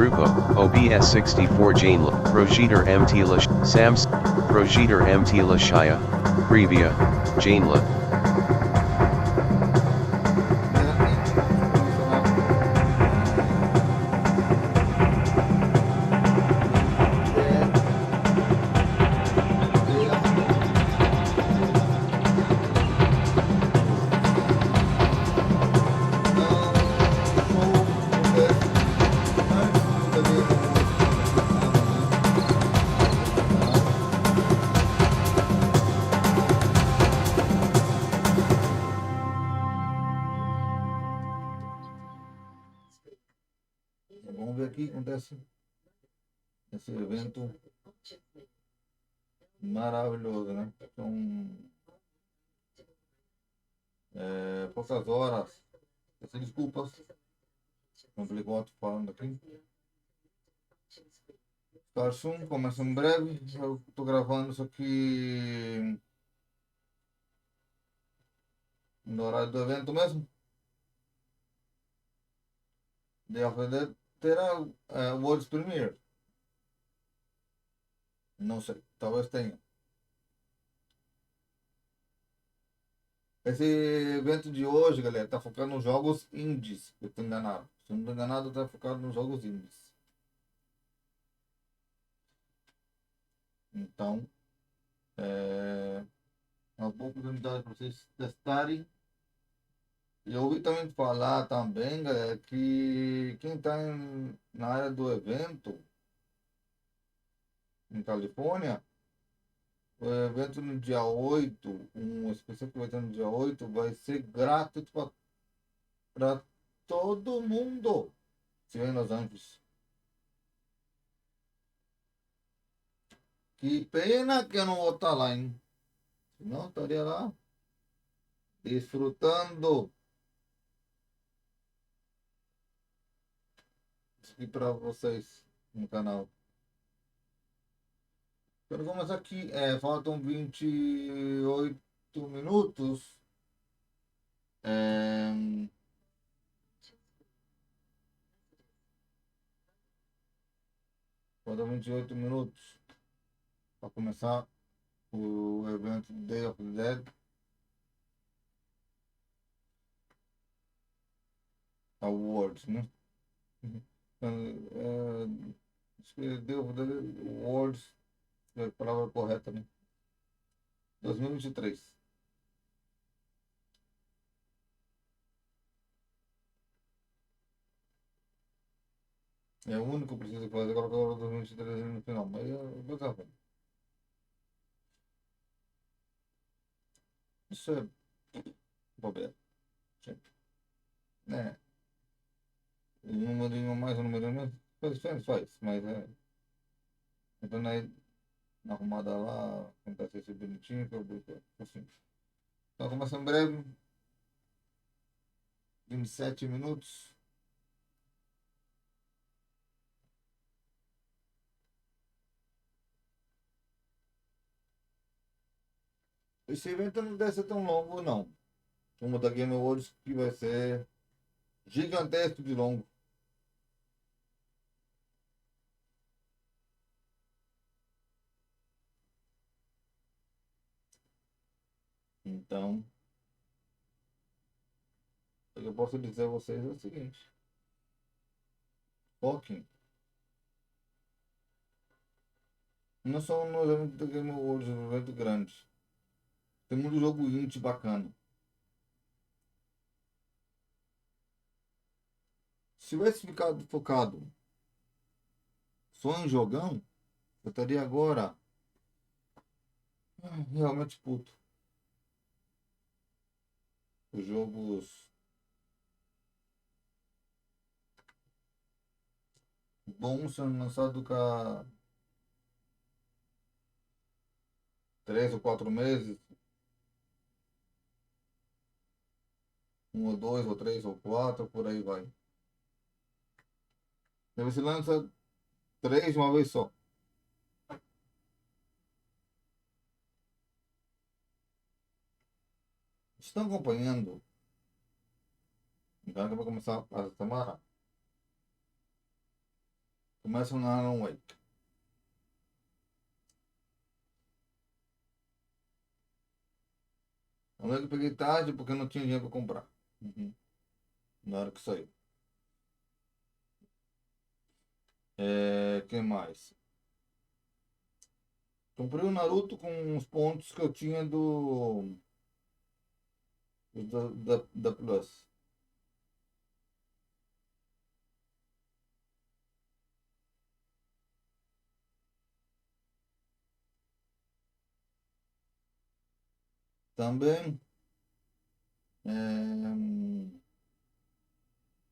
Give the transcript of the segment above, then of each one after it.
Grupo, OBS 64 Janela, Projeter MT Lash, Sams, Projeter MT Lashaya, Previa, Janela. Vamos ver aqui o que acontece nesse evento maravilhoso, né? São poucas horas. Peço desculpas. Complicou falando aqui. Starsum começa em breve. Eu tô gravando isso aqui no horário do evento mesmo. Day of the Dead terá World Premiere. Não sei, talvez tenha. Esse evento de hoje, galera, tá focado nos jogos indies. Eu tô enganado. Se eu não tô enganado, tá focado nos jogos indies. Então, é uma boa oportunidade para vocês testarem. E eu ouvi também falar também, galera, que quem está na área do evento, em Califórnia, o evento no dia 8, um especial que vai ter no dia 8, vai ser gratuito para todo mundo. Se vem em Los Angeles. Que pena que eu não vou estar lá, hein? Senão eu estaria lá desfrutando isso aqui para vocês no canal. Então vamos aqui, faltam 28 minutos. É, faltam 28 minutos para começar o evento Day of the Dead Awards, né? Então, acho que Day of the Dead Awards é a palavra correta, né? 2023. É o único que eu preciso fazer, colocar 2023 no final, mas eu vou estar bem. Isso é bobeira, sempre. Né? Um número mais, um número menos, faz, mas então aí na arrumada lá, tentar ser bonitinho, que eu assim. Então começa em breve, 27 minutos. Esse evento não deve ser tão longo, não. Como da Game Awards, que vai ser gigantesco de longo. Então, o que eu posso dizer a vocês é o seguinte: foquem. Não só no evento da Game Awards, no evento grande. Tem muito jogo indie bacana. Se tivesse ficado focado só em jogão, eu estaria agora realmente puto. Os jogos bons sendo lançados há 3 ou 4 meses, um ou dois ou três ou quatro, por aí vai. Deve se lança três de uma vez só. Estão acompanhando? Então, que vai começar a semana. Começa no Alan Wake. Alan Wake eu peguei tarde porque eu não tinha dinheiro para comprar. Uhum. Na hora que saiu. Que mais? Comprei o Naruto com os pontos que eu tinha da Plus. Também,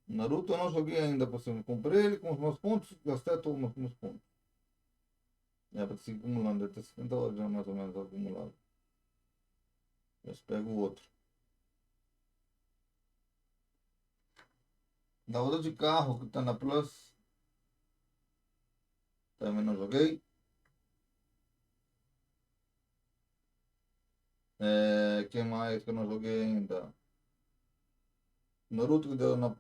Naruto eu não joguei ainda por cima. Comprei ele com os meus pontos, gastei todos os meus pontos. Para se acumulando, deve ter 50 horas já mais ou menos acumulado. Mas pego o outro. Da outra de carro que está na Plus, também não joguei. Que mais que eu não joguei ainda? Naruto que deu na.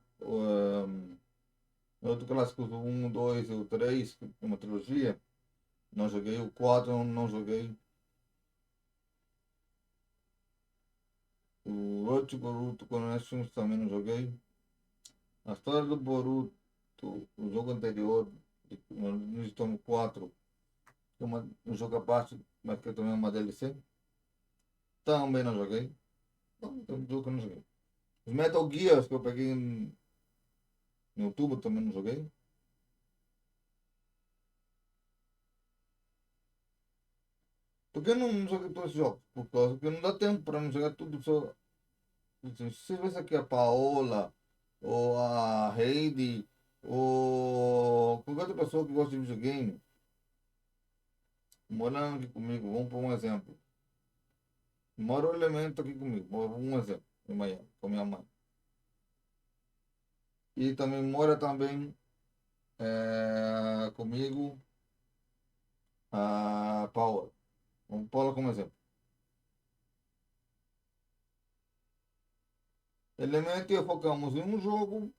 Naruto clássicos, o 1, 2 e o 3, que é uma trilogia. Não joguei. O 4 não joguei. O outro Boruto Connections também não joguei. A história do Boruto, o jogo anterior, no Estômago 4, que é um jogo à parte, mas que também é uma DLC, também não joguei. Não, tem um jogo que eu não joguei. Os Metal Gears que eu peguei em outubro também não joguei. Porque eu não joguei todos os jogos? Por causa que não dá tempo para me jogar tudo só. Se você vê aqui a Paola, ou a Heidi, ou qualquer outra pessoa que gosta de videogame, morando aqui comigo, vamos por um exemplo. Mora o elemento aqui comigo, um exemplo, em Miami, com minha mãe. E também mora também comigo a Paula. Vamos Paula como exemplo. Elemento e focamos em um jogo,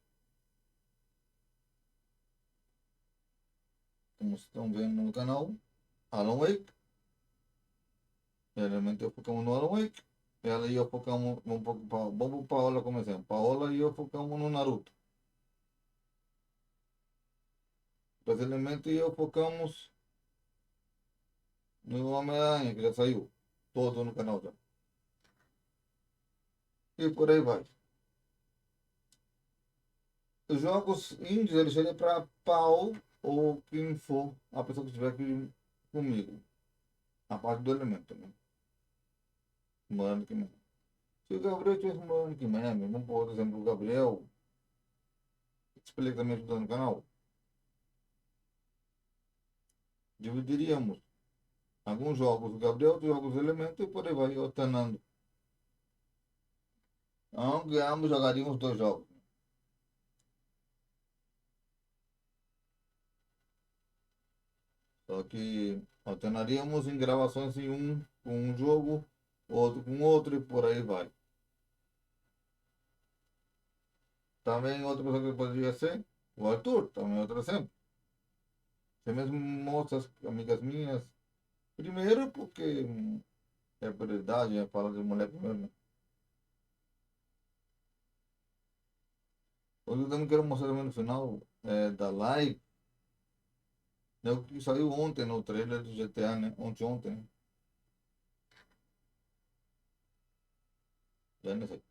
como estão vendo no canal, Alan Wake. Elemento e focamos no Alan Wake. Ela e eu focamos, vamos Paola como exemplo. Paola e eu focamos no Naruto. Os elementos e eu focamos no Homem-Aranha, que já saiu. Todo no canal já. E por aí vai. Os jogos indies, eles chegam para pau ou quem for a pessoa que estiver aqui comigo. A parte do elemento, né? Morando aqui mesmo. Se o Gabriel estivesse morando aqui mesmo, vamos por exemplo, o Gabriel, explica também ajudando no canal, dividiríamos alguns jogos do Gabriel, outros jogos do elemento e por aí vai alternando. Ambos jogaríamos dois jogos. Só que alternaríamos em gravações em um com um jogo, outro com outro e por aí vai. Também outra pessoa que poderia ser o Arthur, também outro exemplo. Você mesmo moças, amigas minhas. Primeiro porque é prioridade, é falar de mulher primeiro, né? Hoje eu também quero mostrar também no final da live, né, o que saiu ontem no trailer do GTA, né? Ontem, né? Já não sei.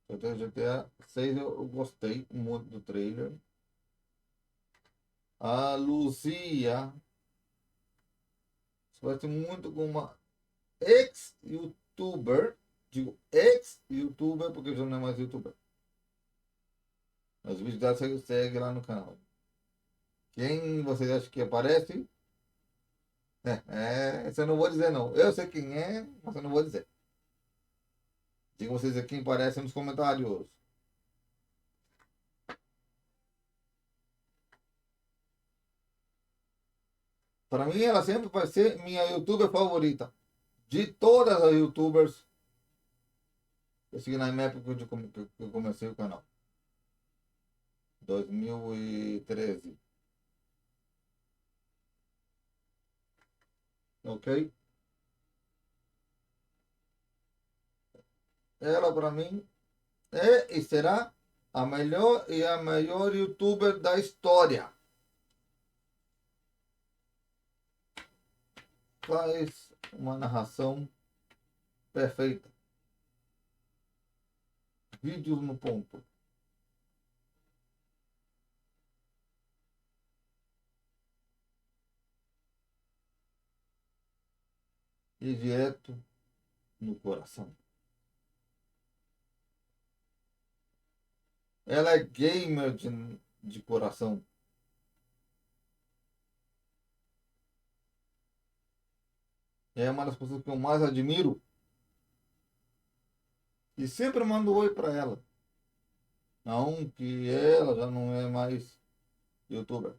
Até GTA 6 eu gostei muito do trailer. A Luzia se parece muito com uma ex-youtuber. Digo ex-youtuber porque já não é mais youtuber. Os vídeos dela segue lá no canal. Quem vocês acham que aparece? Esse eu não vou dizer não. Eu sei quem é, mas eu não vou dizer. Digam vocês aqui quem aparece nos comentários. Para mim, ela sempre vai ser minha youtuber favorita. De todas as youtubers que eu segui na época que eu comecei o canal. 2013. ok? Ela para mim é e será a melhor e a maior youtuber da história. Faz uma narração perfeita. Vídeos no ponto. E direto no coração. Ela é gamer de coração. É uma das pessoas que eu mais admiro. E sempre mando oi para ela. Não que ela já não é mais youtuber.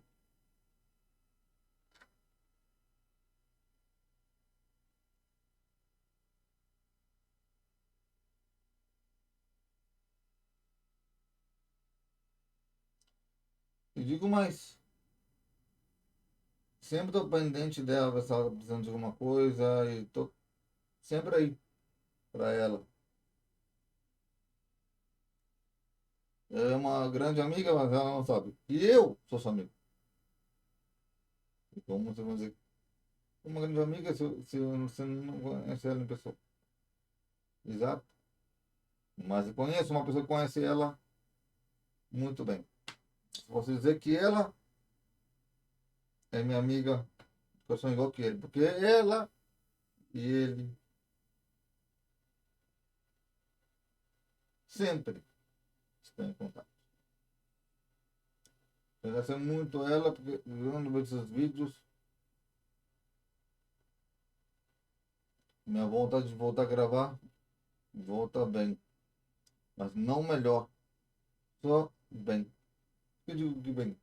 E digo mais. Sempre estou pendente dela, ver se ela tá precisando de alguma coisa. E tô sempre aí para ela. É uma grande amiga, mas ela não sabe. E eu sou sua amigo. E como você vai dizer? Uma grande amiga se você não conhece ela em pessoa. Exato. Mas eu conheço uma pessoa que conhece ela muito bem. Posso dizer que ela é minha amiga, eu sou igual que ele. Porque ela e ele sempre estão em contato. Agradeço muito ela, porque quando vejo esses vídeos, minha vontade de voltar a gravar, volta bem. Mas não melhor, só bem. Por que eu digo que bem?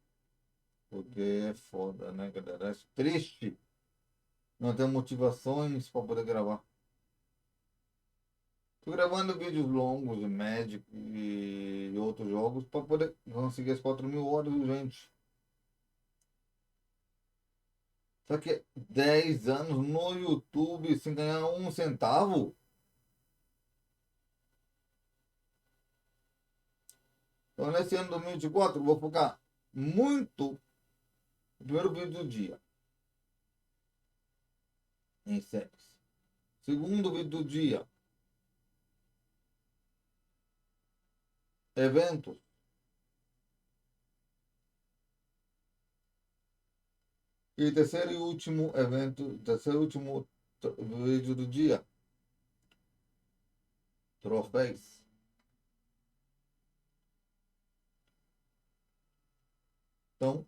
Porque é foda, né, galera? É triste não ter motivações para poder gravar. Tô gravando vídeos longos de Magic e outros jogos para poder conseguir as 4.000 horas, gente. Só que 10 anos no YouTube sem ganhar um centavo? Então, nesse ano 2024, eu vou focar muito no primeiro vídeo do dia, em séries. Segundo vídeo do dia, eventos. E terceiro e último evento, terceiro e último vídeo do dia, troféus. Então,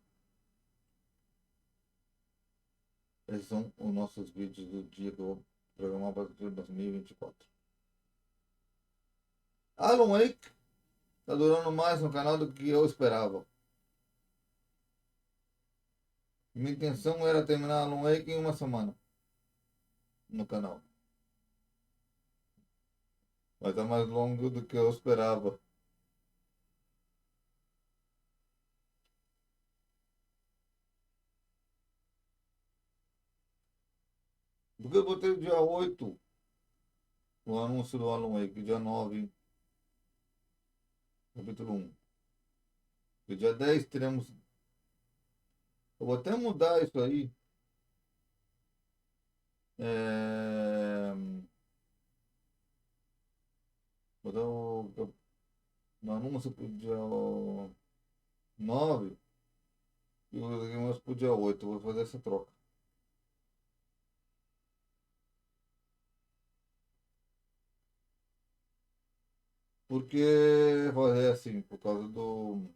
esses são os nossos vídeos do dia que eu vou programar para 2024. Alan Wake está durando mais no canal do que eu esperava. Minha intenção era terminar Alan Wake em uma semana no canal. Mas é mais longo do que eu esperava. Porque eu botei o dia 8 o anúncio do Alan Wake, dia 9 capítulo 1. E dia 10 teremos. Eu vou até mudar isso aí. É... Vou dar o anúncio pro dia 9 e o anúncio pro dia 8. Eu vou fazer essa troca. Porque fazer assim, por causa do.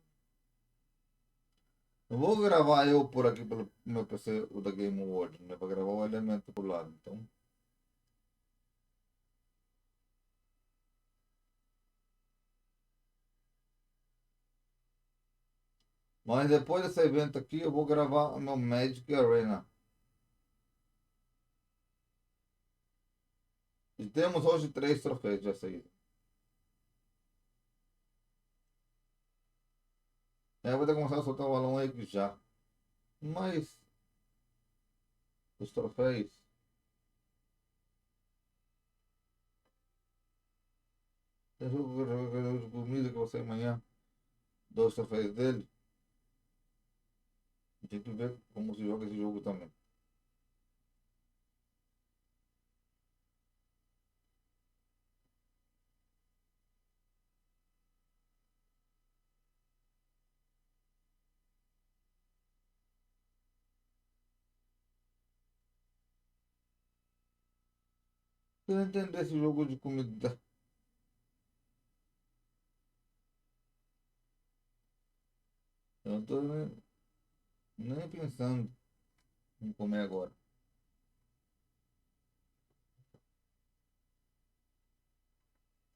Não vou gravar eu por aqui pelo meu PC, o da Game World, né? Para gravar o elemento por lado. Então, mas depois desse evento aqui, eu vou gravar o meu Magic Arena. E temos hoje 3 troféus já saíram. Eu vou ter que começar a soltar o balão aí já. Mas os troféus. Tem jogo de comida que eu vou sair amanhã. 2 troféus dele. Tem que ver como se joga esse jogo também. Eu não entendo esse jogo de comida. Eu não tô nem pensando em comer agora.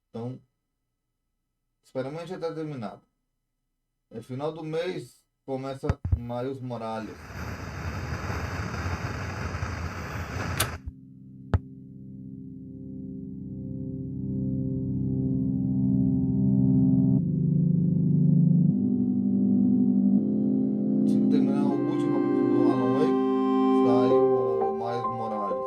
Então, experimento já está terminado. No final do mês começa Miles Morales. Se terminar o último capítulo do Alan Wake, sai o Miles Morales.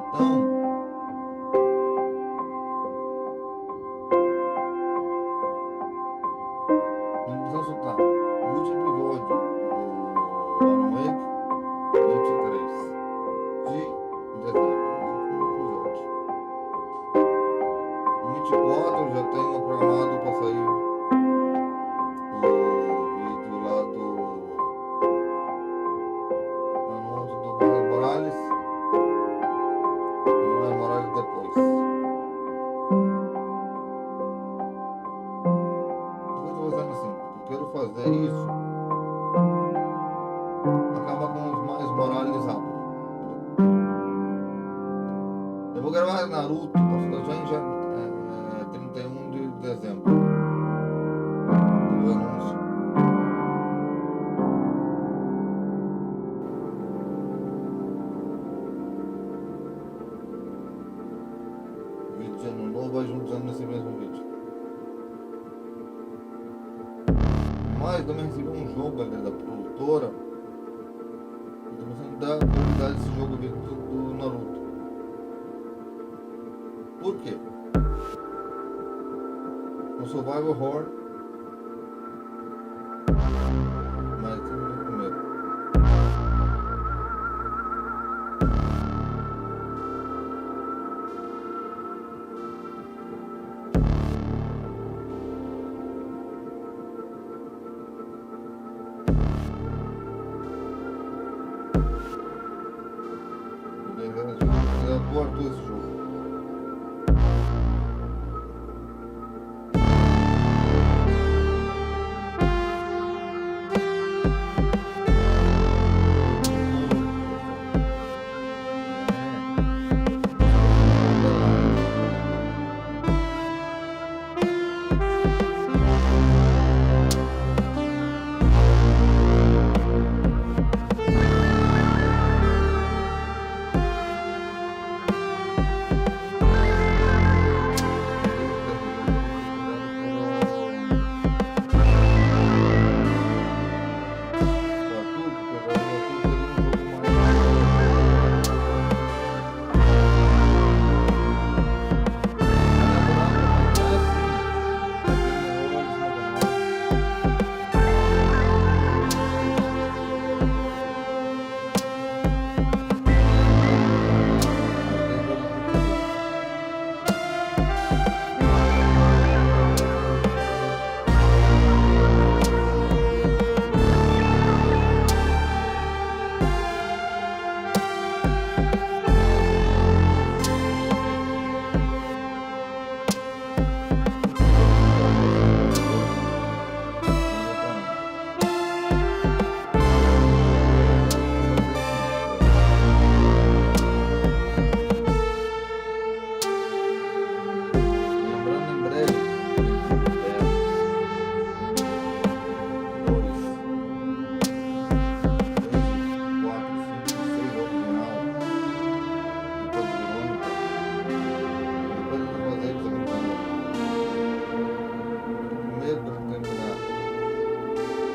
Então, não precisa soltar. O último episódio do Alan Wake, 23 de dezembro. O último episódio. 24 já tenho programado para sair o vídeo lá do anúncio do Miles Morales e Miles Morales depois. Por que eu tô fazendo assim? Porque eu quero fazer isso, acabar com os Miles Morales rápido. Eu vou gravar Naruto, já em 31 de dezembro. O anúncio. O vídeo de ano novo vai juntando nesse mesmo vídeo. Mas também recebi um jogo ali da produtora. Eu tô pensando em dar prioridade a esse jogo do Naruto. Por quê? Um survival horror. Mas tem que ver primeiro. Eu gosto desse jogo.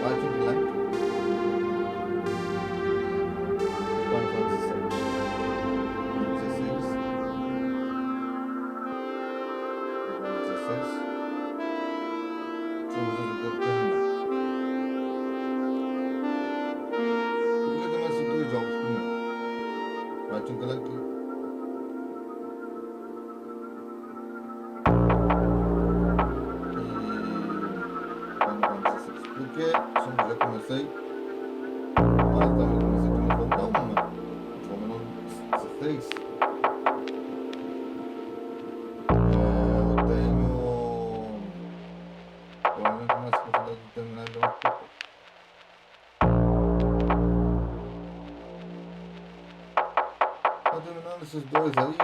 Ratchet Clank. Final Fantasy VII. 16. Agora 16. São os dois que eu quero terminar. Por que também esses dois jogos primeiro? Ratchet Clank. Porque só já comecei, mas também comecei com a Fórmula 1, né? Fórmula 16. Eu tenho provavelmente mais possibilidade de terminar ainda um pouco. Tá terminando esses dois aí.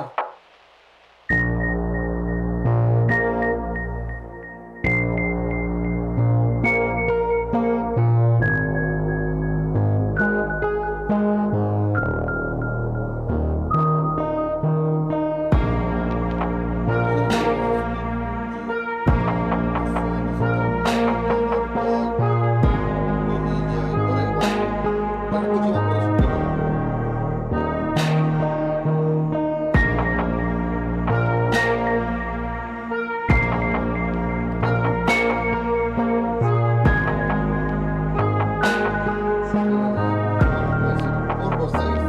Por vocês.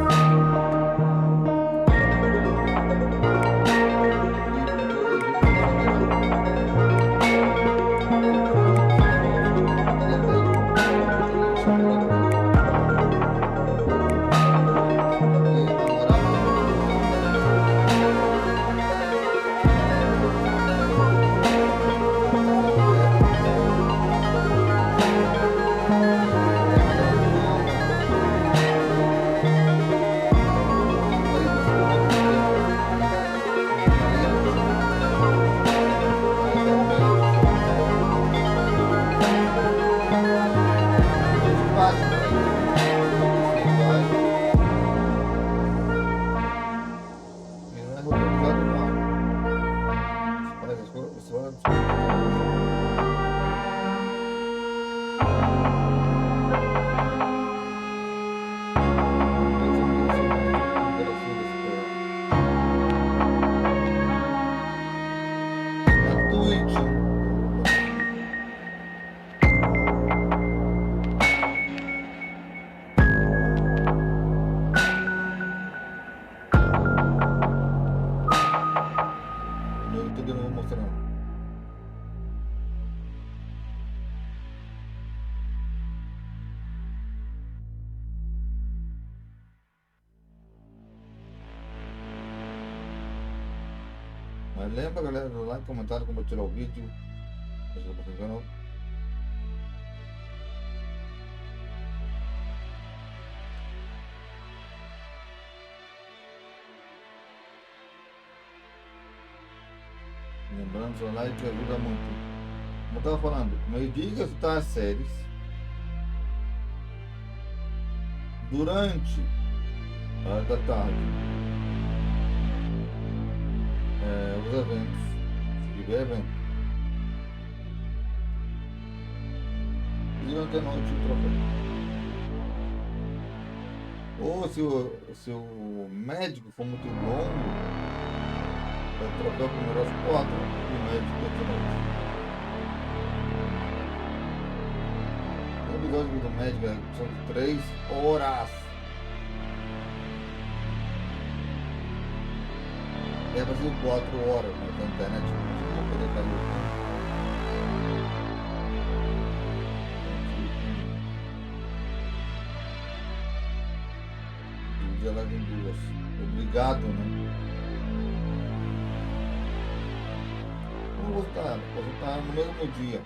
No YouTube eu não vou mostrar não. Mas lembra, galera, do like, comentário, compartilhar o vídeo. Ajuda bastante o canal. Lembrando, seu like ajuda muito. Como eu estava falando, meio-dia que está as séries. Durante a hora da tarde, os eventos, se tiver evento. E durante a noite o troféu. Ou se o médico for muito longo, o troféu primeiro às 4 e o médico às 9. O episódio do médico são de 3 horas. É pra ser 4 horas, mas a internet não vai poder cair. Dividir ela em duas. Obrigado, né? Vamos voltar no mesmo dia.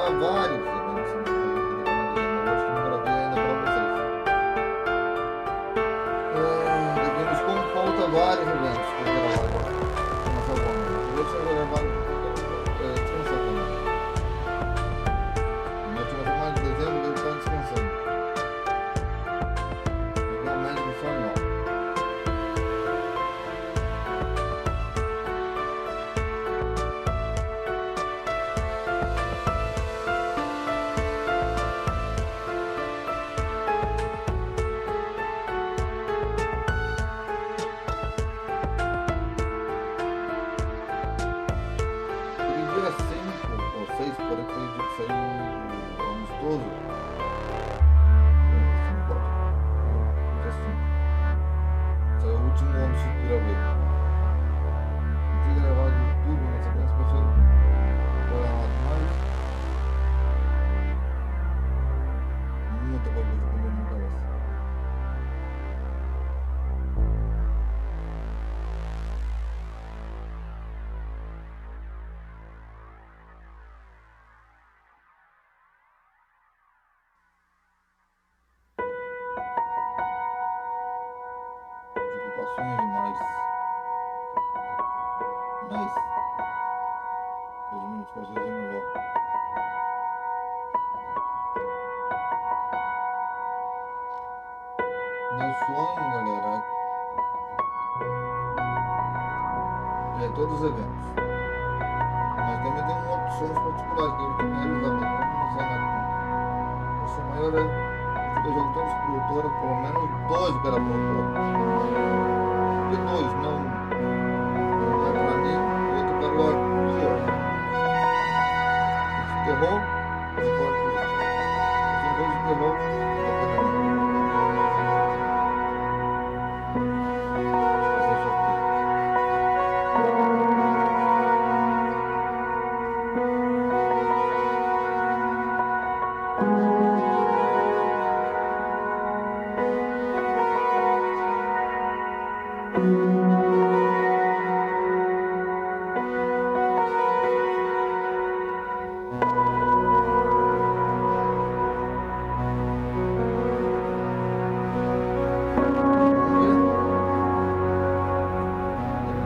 gravar vários eventos. Eu acho que não gravei ainda para vocês. Devemos como falta vários eventos para gravar agora. Nessa forma. Eu vou gravar descansar também. Na última semana de dezembro eu estava descansando. Realmente não foi mal. Dia 5 ou 6, por aí foi o dia que saiu o amistoso. Dia 5. Saiu o último amistoso que gravei. Não tinha gravado tudo na sequência, mas foi programado mais. Muita coisa que eu na minha cabeça. Preocupações demais. Mas, pelo menos fazer melhor. Meu sonho, galera, é todos os eventos. Mas também tem outros sonhos particulares que eu tenho que realizar, mas não começar nada. O sonho maior é eu jogo todos os produtores, pelo menos 2 pela produtora. Porque 2, não um. Um é para mim, o outro para o outro. Se terror, se pode tudo. Se não gosta de terror, não é para mim. Essa é a sorteio.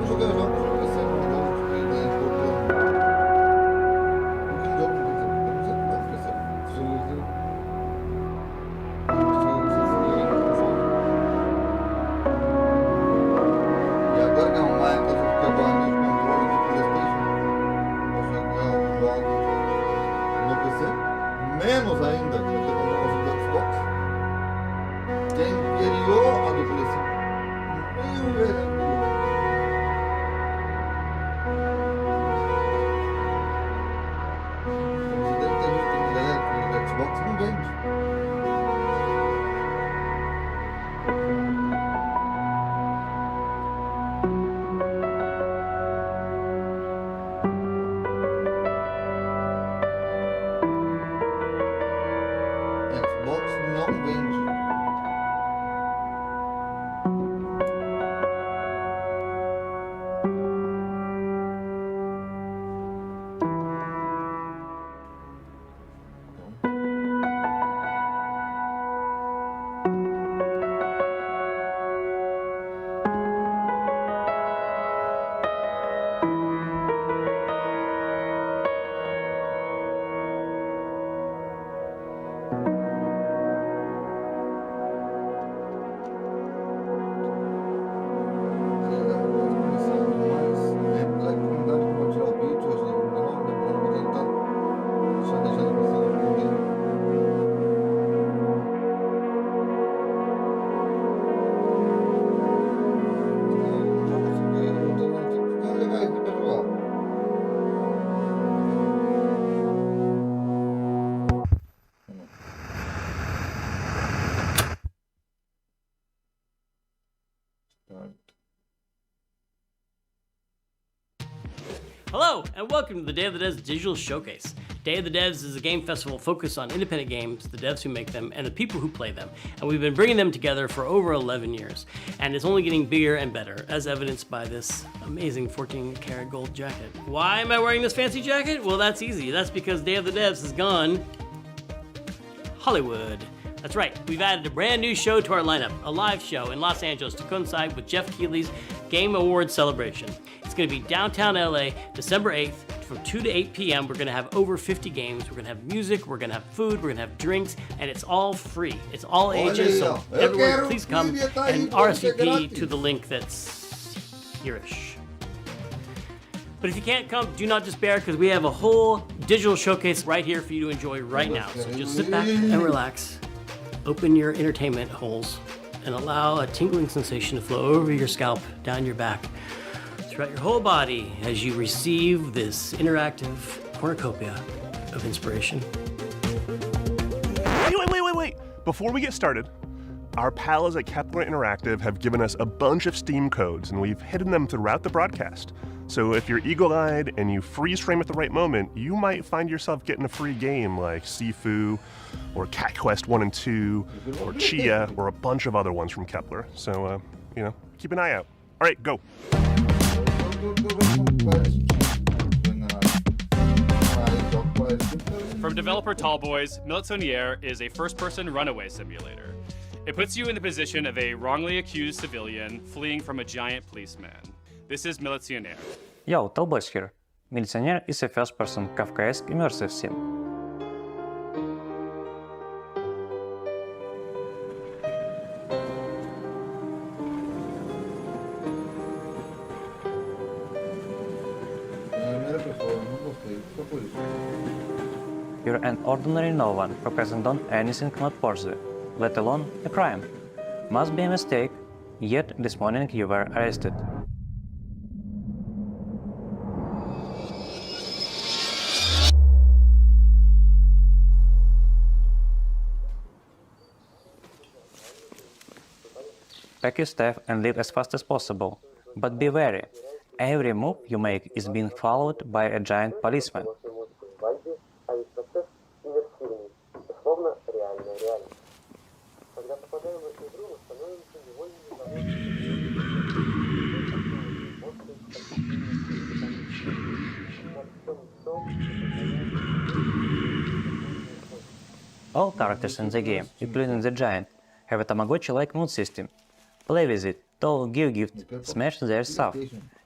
Eu joguei jogos no PC, não jogos de produtor. Porque jogo no PC, eu não sei como é no PC. Se eu e agora que arrumar a coisa de quebrar meus controles de PlayStation, eu jogar os jogos no PC, menos ainda que eu ter comprado do Xbox, que é inferior à do Play 5. 1000 vezes inferior. Você deve ter visto que galera que o Xbox não vende. Xbox não vende. Então, Hello, and welcome to the Day of the Dead's Digital Showcase. Day of the Devs is a game festival focused on independent games, the devs who make them, and the people who play them. And we've been bringing them together for over 11 years. And it's only getting bigger and better, as evidenced by this amazing 14-karat gold jacket. Why am I wearing this fancy jacket? Well, that's easy. That's because Day of the Devs has gone Hollywood. That's right, we've added a brand new show to our lineup, a live show in Los Angeles to coincide with Jeff Keighley's Game Awards celebration. It's going to be downtown LA, December 8th, from 2 to 8 p.m. We're going to have over 50 games. We're going to have music, we're going to have food, we're going to have drinks, and it's all free. It's all ages, so everyone please come and RSVP to the link that's here-ish. But if you can't come, do not despair, because we have a whole digital showcase right here for you to enjoy right now. So just sit back and relax. Open your entertainment holes and allow a tingling sensation to flow over your scalp, down your back, throughout your whole body as you receive this interactive cornucopia of inspiration. Wait. Before we get started, our pals at Kepler Interactive have given us a bunch of Steam codes, and we've hidden them throughout the broadcast. So if you're eagle-eyed and you freeze frame at the right moment, you might find yourself getting a free game like Sifu, or Cat Quest 1 and 2, or Chia, or a bunch of other ones from Kepler. So, keep an eye out. All right, go. From developer Tallboys, Militaire is a first-person runaway simulator. It puts you in the position of a wrongly accused civilian fleeing from a giant policeman. This is Militaire. Yo, Tallboys here. Militaire is a first-person Kafkaesque immersive sim. You're an ordinary no one who hasn't done anything noteworthy, let alone a crime. Must be a mistake, yet this morning you were arrested. Pack your stuff and leave as fast as possible, but be wary. Every move you make is being followed by a giant policeman. All characters in the game, including the giant, have a Tamagotchi-like mood system. Play with it, toll, give gift, smash their stuff.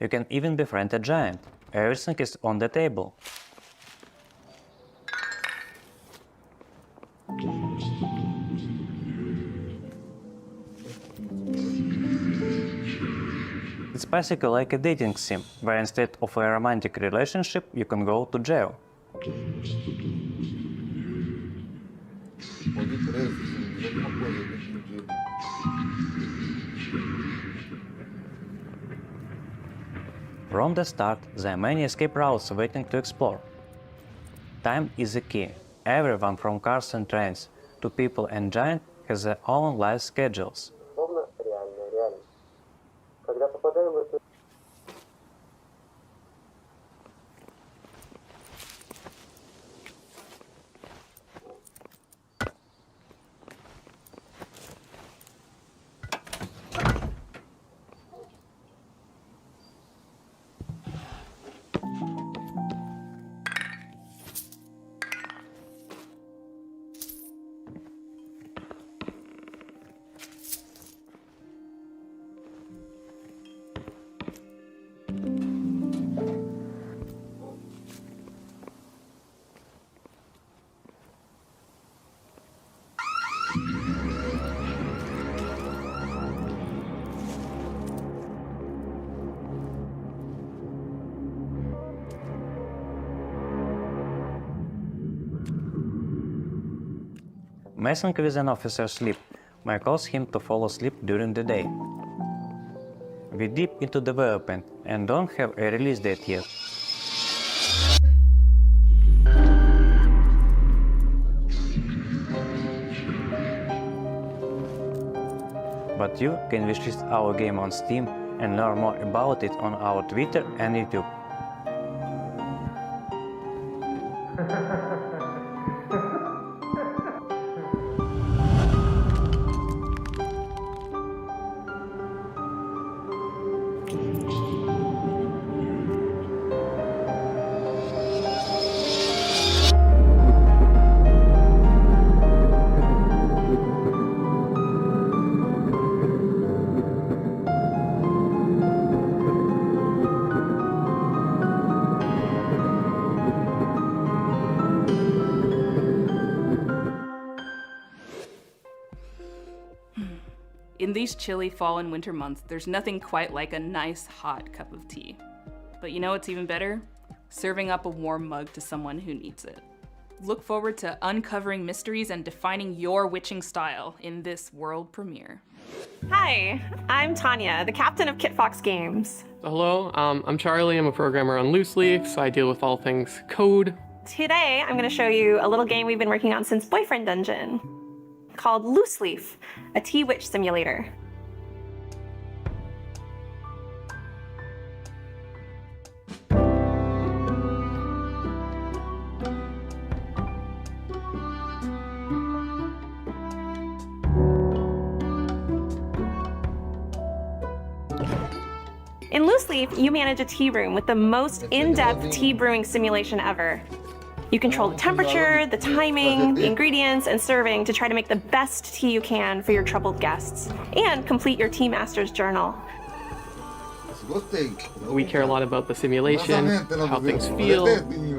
You can even befriend a giant. Everything is on the table. It's basically like a dating sim, where instead of a romantic relationship, you can go to jail. From the start, there are many escape routes waiting to explore. Time is the key. Everyone from cars and trains to people and giants has their own life schedules. Messing with an officer's sleep might cause him to fall asleep during the day. We're deep into development and don't have a release date yet. But you can wishlist our game on Steam and learn more about it on our Twitter and YouTube. In these chilly fall and winter months, there's nothing quite like a nice hot cup of tea. But you know what's even better? Serving up a warm mug to someone who needs it. Look forward to uncovering mysteries and defining your witching style in this world premiere. Hi, I'm Tanya, the captain of Kit Fox Games. Hello, I'm Charlie. I'm a programmer on Loose Leaf, so I deal with all things code. Today, I'm going to show you a little game we've been working on since Boyfriend Dungeon, called Loose Leaf, a tea witch simulator. In Loose Leaf, you manage a tea room with the most in-depth tea brewing simulation ever. You control the temperature, the timing, the ingredients, and serving to try to make the best tea you can for your troubled guests, and complete your Tea Master's journal. We care a lot about the simulation, how things feel.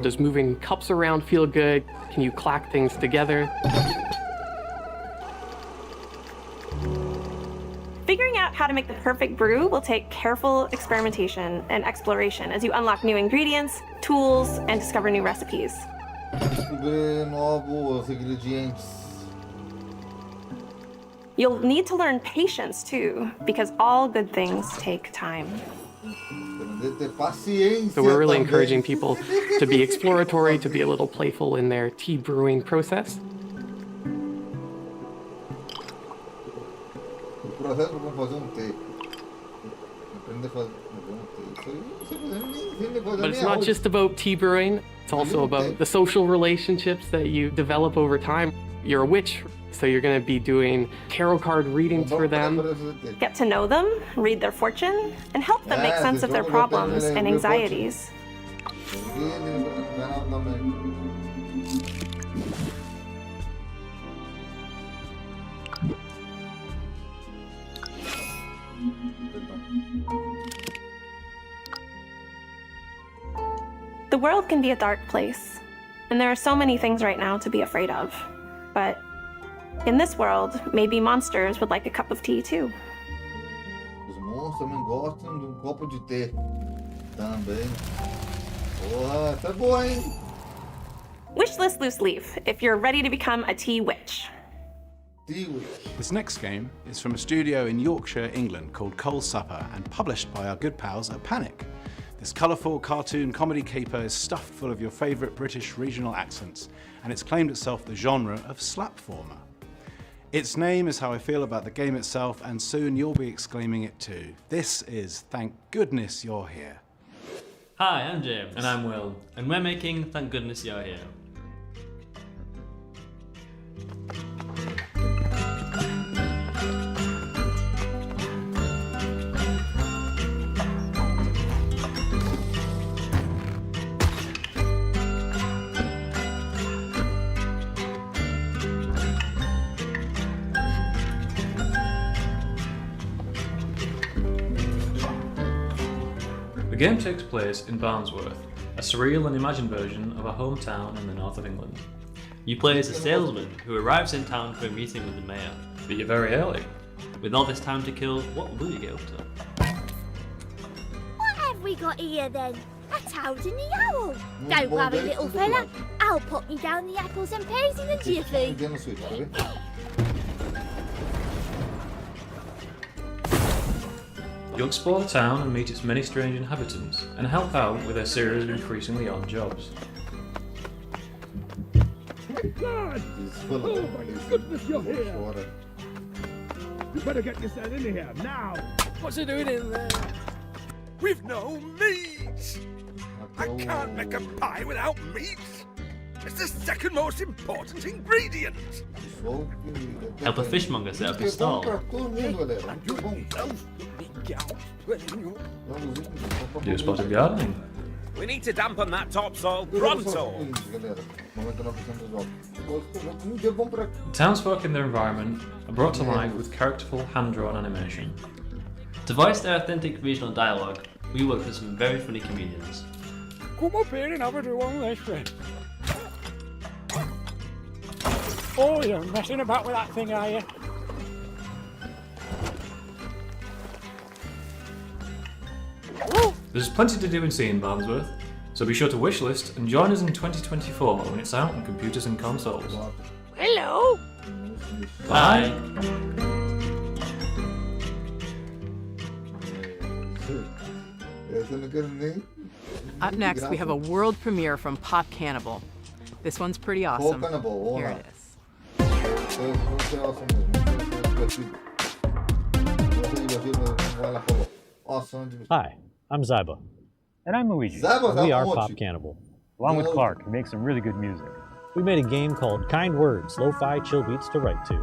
Does moving cups around feel good? Can you clack things together? Figuring out how to make the perfect brew will take careful experimentation and exploration as you unlock new ingredients, tools, and discover new recipes. You'll need to learn patience too, because all good things take time. So we're really encouraging people to be exploratory, to be a little playful in their tea brewing process. But it's not just about tea brewing, it's also about the social relationships that you develop over time. You're a witch, so you're going to be doing tarot card readings for them. Get to know them, read their fortune, and help them make sense of their problems and anxieties. The world can be a dark place, and there are so many things right now to be afraid of. But in this world, maybe monsters would like a cup of tea too. Os monstros também gostam de copo de té. Também. Porra, tá boa, hein? Wishlist Loose Leaf if you're ready to become a tea witch. Tea witch. This next game is from a studio in Yorkshire, England called Coal Supper and published by our good pals at Panic. This colourful cartoon comedy caper is stuffed full of your favourite British regional accents, and it's claimed itself the genre of slapformer. Its name is how I feel about the game itself, and soon you'll be exclaiming it too. This is Thank Goodness You're Here. Hi, I'm James. And I'm Will. And we're making Thank Goodness You're Here. The game takes place in Barnsworth, a surreal and imagined version of a hometown in the north of England. You play as a salesman who arrives in town for a meeting with the mayor, but you're very early. With all this time to kill, what will you get up to? What have we got here then? A toad and the owl. Don't worry, little fella. I'll pop you down the apples and pears in a jiffy. You explore the town and meet its many strange inhabitants, and help out with a series of increasingly odd jobs. God! Oh my goodness, you're here! You better get yourself in here, now! What's he doing in there? We've no meat! I can't make a pie without meat! It's the second most important ingredient. Help a fishmonger set up his stall. Do a spot of gardening. We need to dampen that topsoil pronto. Townsfolk in their environment are brought to life with characterful hand-drawn animation. To voice their authentic regional dialogue, we work with some very funny comedians. Come up here and have a do on this, friend. Oh, you're messing about with that thing, are you? There's plenty to do and see in Barnsworth, so be sure to wishlist and join us in 2024 when it's out on computers and consoles. Hello! Bye! Up next, we have a world premiere from Pop Cannibal. This one's pretty awesome. Here it is. Hi, I'm Zyba. And I'm Luigi. We are Pop Cannibal. Along with Clark, who makes some really good music. We made a game called Kind Words, Lo-Fi Chill Beats to Write to.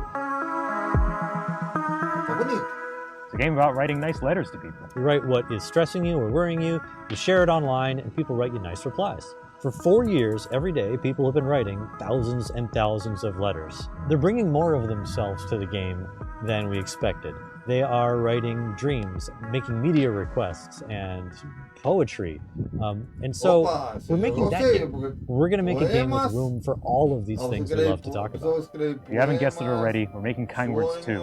It's a game about writing nice letters to people. You write what is stressing you or worrying you, you share it online, and people write you nice replies. For 4 years, every day, people have been writing thousands and thousands of letters. They're bringing more of themselves to the game than we expected. They are writing dreams, making media requests, and poetry. And so we're making that game. We're going to make a game with room for all of these things we love to talk about. If you haven't guessed it already, we're making Kind Words too.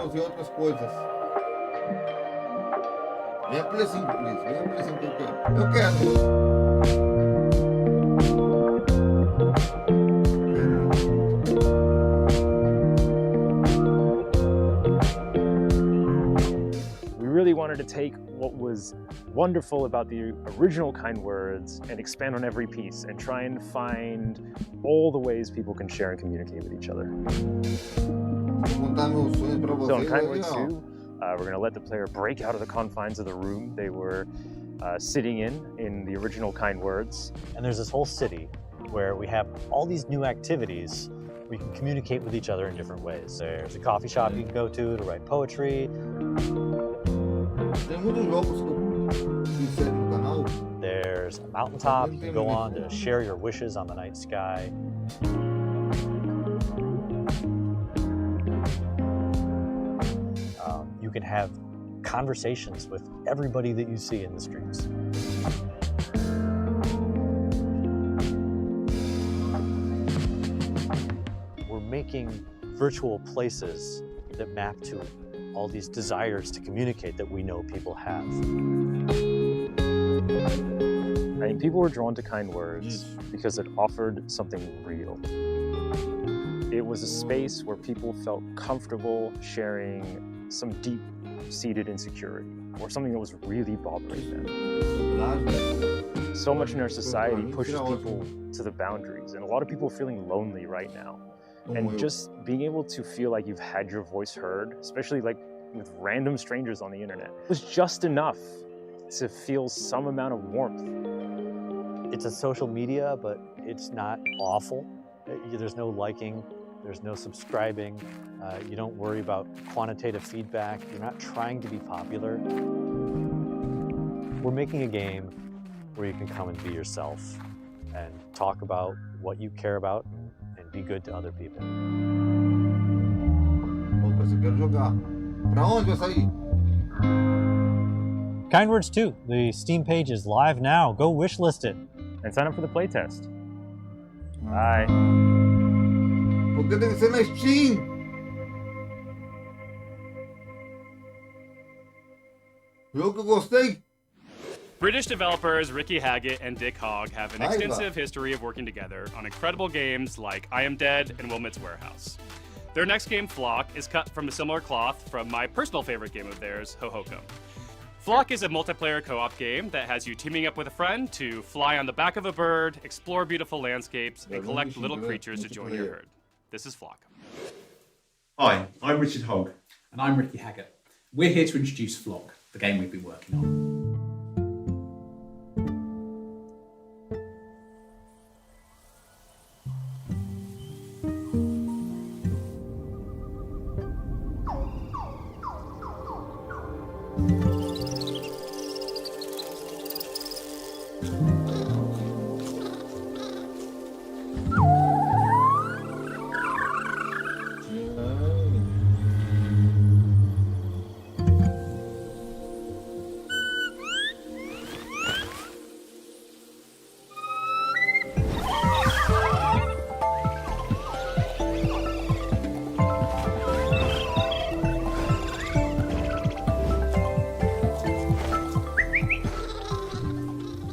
Really wanted to take what was wonderful about the original Kind Words and expand on every piece and try and find all the ways people can share and communicate with each other. So in Kind Words 2, we're going to let the player break out of the confines of the room they were sitting in the original Kind Words. And there's this whole city where we have all these new activities. We can communicate with each other in different ways. There's a coffee shop you can go to write poetry. There's a mountaintop you can go on to share your wishes on the night sky. You can have conversations with everybody that you see in the streets. We're making virtual places that map to all these desires to communicate that we know people have. I mean, people were drawn to Kind Words because it offered something real. It was a space where people felt comfortable sharing some deep-seated insecurity or something that was really bothering them. So much in our society pushes people to the boundaries, and a lot of people are feeling lonely right now. And just being able to feel like you've had your voice heard, especially like with random strangers on the internet, was just enough to feel some amount of warmth. It's a social media, but it's not awful. There's no liking, there's no subscribing. You don't worry about quantitative feedback. You're not trying to be popular. We're making a game where you can come and be yourself and talk about what you care about and be good to other people. Kind Words 2, the Steam page is live now. Go wishlist it. And sign up for the playtest. Bye. British developers Ricky Haggett and Dick Hogg have an extensive history of working together on incredible games like I Am Dead and Wilmot's Warehouse. Their next game, Flock, is cut from a similar cloth from my personal favorite game of theirs, Wholesome. Flock is a multiplayer co-op game that has you teaming up with a friend to fly on the back of a bird, explore beautiful landscapes, and collect little creatures to join your herd. This is Flock. Hi, I'm Richard Hogg. And I'm Ricky Haggett. We're here to introduce Flock, the game we've been working on.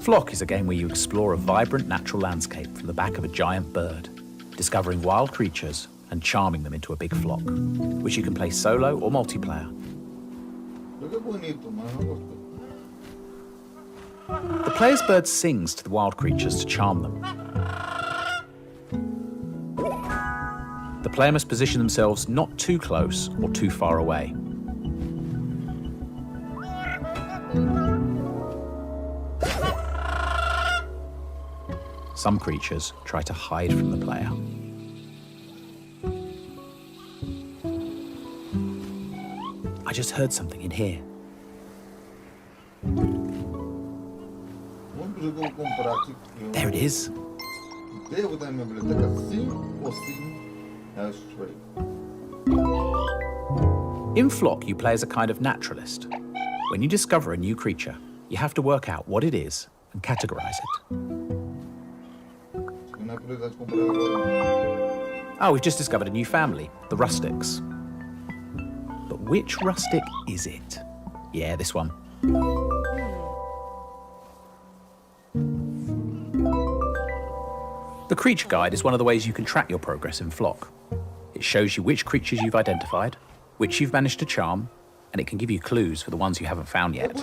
Flock is a game where you explore a vibrant natural landscape from the back of a giant bird, discovering wild creatures and charming them into a big flock, which you can play solo or multiplayer. The player's bird sings to the wild creatures to charm them. The player must position themselves not too close or too far away. Some creatures try to hide from the player. I just heard something in here. There it is. In Flock, you play as a kind of naturalist. When you discover a new creature, you have to work out what it is and categorize it. Oh, we've just discovered a new family, the Rustics. But which rustic is it? Yeah, this one. The Creature Guide is one of the ways you can track your progress in Flock. It shows you which creatures you've identified, which you've managed to charm, and it can give you clues for the ones you haven't found yet.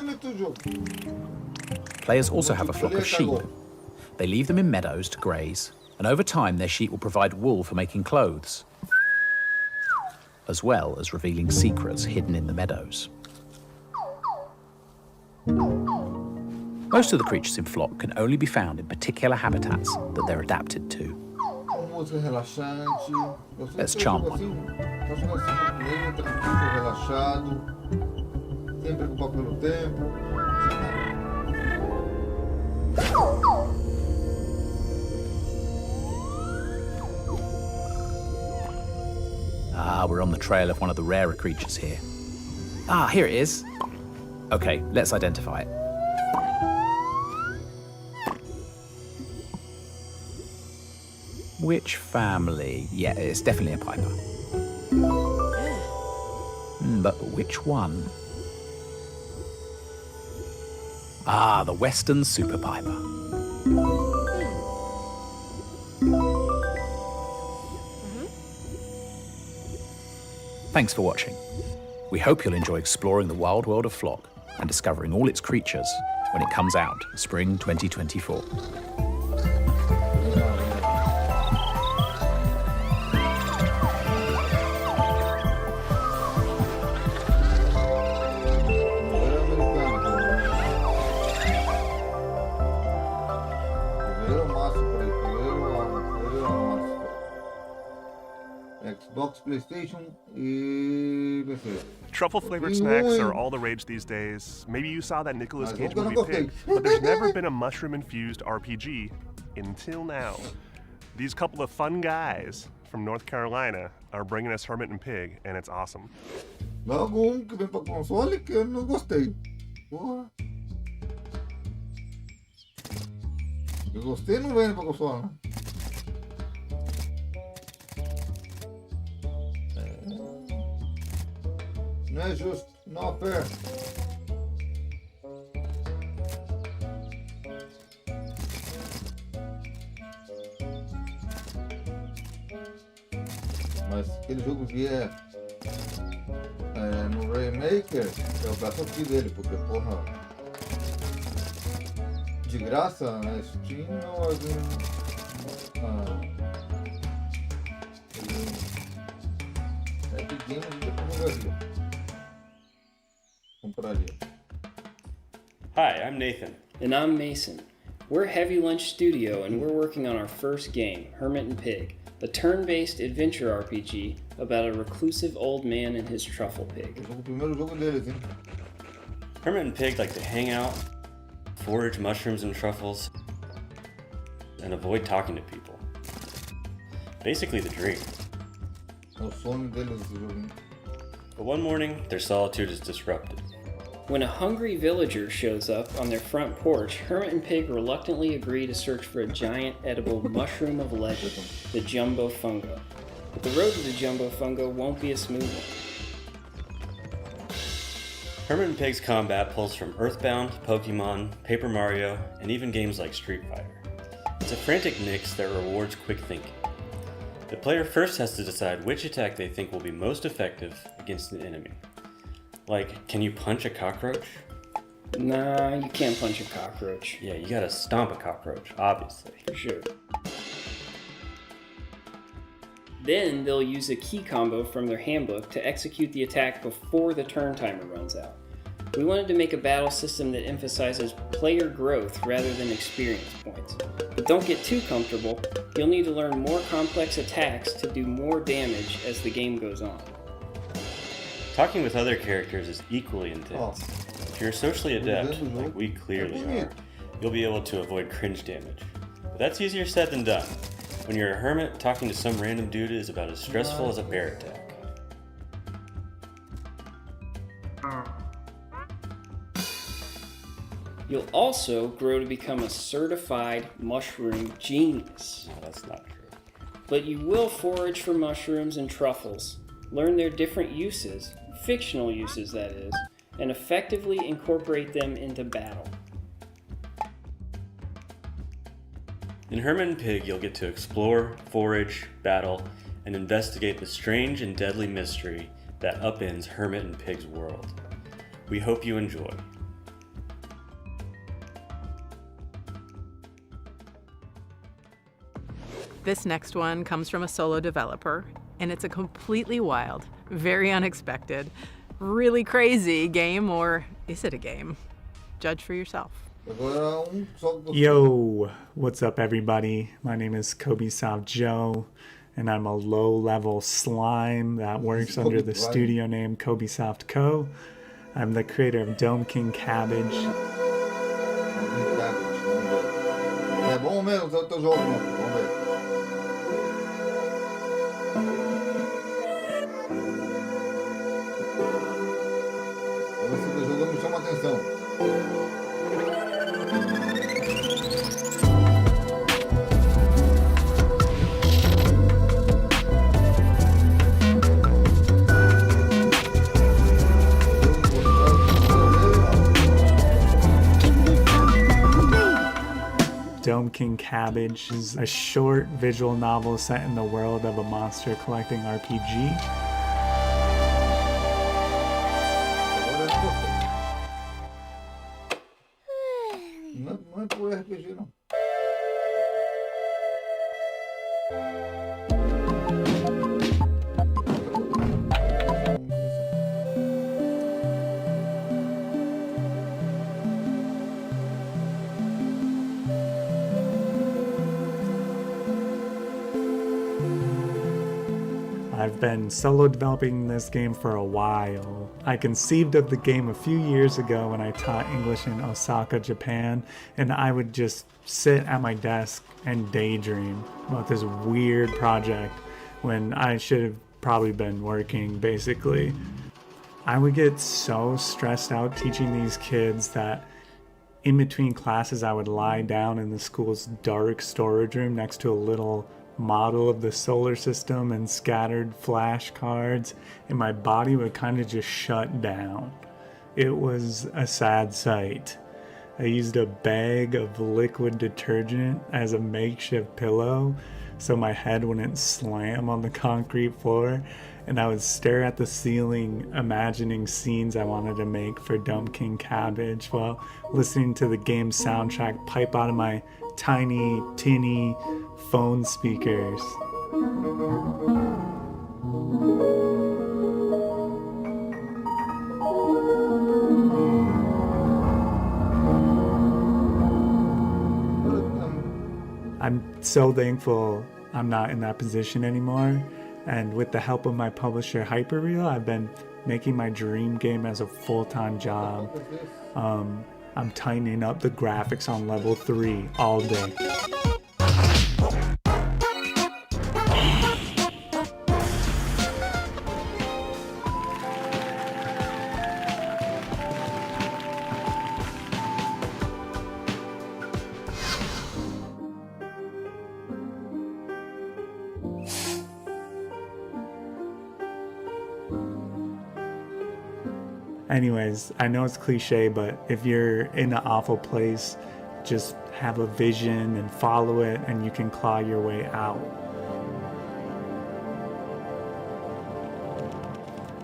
Players also have a flock of sheep. They leave them in meadows to graze, and over time their sheep will provide wool for making clothes, as well as revealing secrets hidden in the meadows. Most of the creatures in Flock can only be found in particular habitats that they're adapted to. Let's charm one. Ah, we're on the trail of one of the rarer creatures here. Ah, here it is. Okay, let's identify it. Which family? Yeah, it's definitely a piper. But which one? Ah, the Western Super Piper. Thanks for watching. We hope you'll enjoy exploring the wild world of Flock and discovering all its creatures when it comes out spring 2024. Xbox, PlayStation e PC. Truffle-flavored snacks are all the rage these days. Maybe you saw that Nicolas Cage movie Pig, but there's never been a mushroom-infused RPG until now. These couple of fun guys from North Carolina are bringing us Hermit and Pig, and it's awesome. Logo que vem pra console que eu não gostei. Porra. Eu gostei não vem pra console, né? Não é justo, não é fair. Mas se aquele jogo vier no Remaker, eu gasto aqui dele, porque porra, de graça na Steam não é pequeno e depois compraria. Hi, I'm Nathan. And I'm Mason. We're Heavy Lunch Studio and we're working on our first game, Hermit and Pig, a turn-based adventure RPG about a reclusive old man and his truffle pig. Hermit and Pig like to hang out, forage mushrooms and truffles, and avoid talking to people. Basically the dream. But one morning, their solitude is disrupted. When a hungry villager shows up on their front porch, Hermit and Pig reluctantly agree to search for a giant edible mushroom of legend, the Jumbo Fungo. But the road to the Jumbo Fungo won't be a smooth one. Hermit & Pig's combat pulls from Earthbound, Pokemon, Paper Mario, and even games like Street Fighter. It's a frantic mix that rewards quick thinking. The player first has to decide which attack they think will be most effective against an enemy. Like, can you punch a cockroach? Nah, you can't punch a cockroach. Yeah, you gotta stomp a cockroach, obviously. For sure. Then they'll use a key combo from their handbook to execute the attack before the turn timer runs out. We wanted to make a battle system that emphasizes player growth rather than experience points. But don't get too comfortable. You'll need to learn more complex attacks to do more damage as the game goes on. Talking with other characters is equally intense. If you're socially adept, like we clearly are, you'll be able to avoid cringe damage. But that's easier said than done. When you're a hermit, talking to some random dude is about as stressful as a bear attack. You'll also grow to become a certified mushroom genius. No, that's not true. But you will forage for mushrooms and truffles, learn their different uses, fictional uses that is, and effectively incorporate them into battle. In Hermit & Pig, you'll get to explore, forage, battle, and investigate the strange and deadly mystery that upends Hermit & Pig's world. We hope you enjoy. This next one comes from a solo developer, and it's a completely wild, very unexpected, really crazy game, or is it a game? Judge for yourself. Yo, what's up everybody? My name is Kobe-Soft Joe, and I'm a low-level slime that works under the studio name Kobe-Soft Co. I'm the creator of Dome King Cabbage. É bom mesmo o teu jogo, vamos ver. Esse teu jogo me chama a atenção. Dome King Cabbage is a short visual novel set in the world of a monster collecting RPG. Não é por RPG, não. I've been solo developing this game for a while. I conceived of the game a few years ago when I taught English in Osaka, Japan, and I would just sit at my desk and daydream about this weird project when I should have probably been working, basically. I would get so stressed out teaching these kids that in between classes I would lie down in the school's dark storage room next to a little model of the solar system and scattered flashcards, and my body would kind of just shut down. It was a sad sight. I used a bag of liquid detergent as a makeshift pillow so my head wouldn't slam on the concrete floor, and I would stare at the ceiling imagining scenes I wanted to make for Dome King Cabbage while listening to the game's soundtrack pipe out of my tiny, tinny phone speakers. I'm so thankful I'm not in that position anymore, and with the help of my publisher Hyperreal, I've been making my dream game as a full-time job. I'm tightening up the graphics on level 3 all day. Anyways, I know it's cliche, but if you're in an awful place, just have a vision and follow it, and you can claw your way out.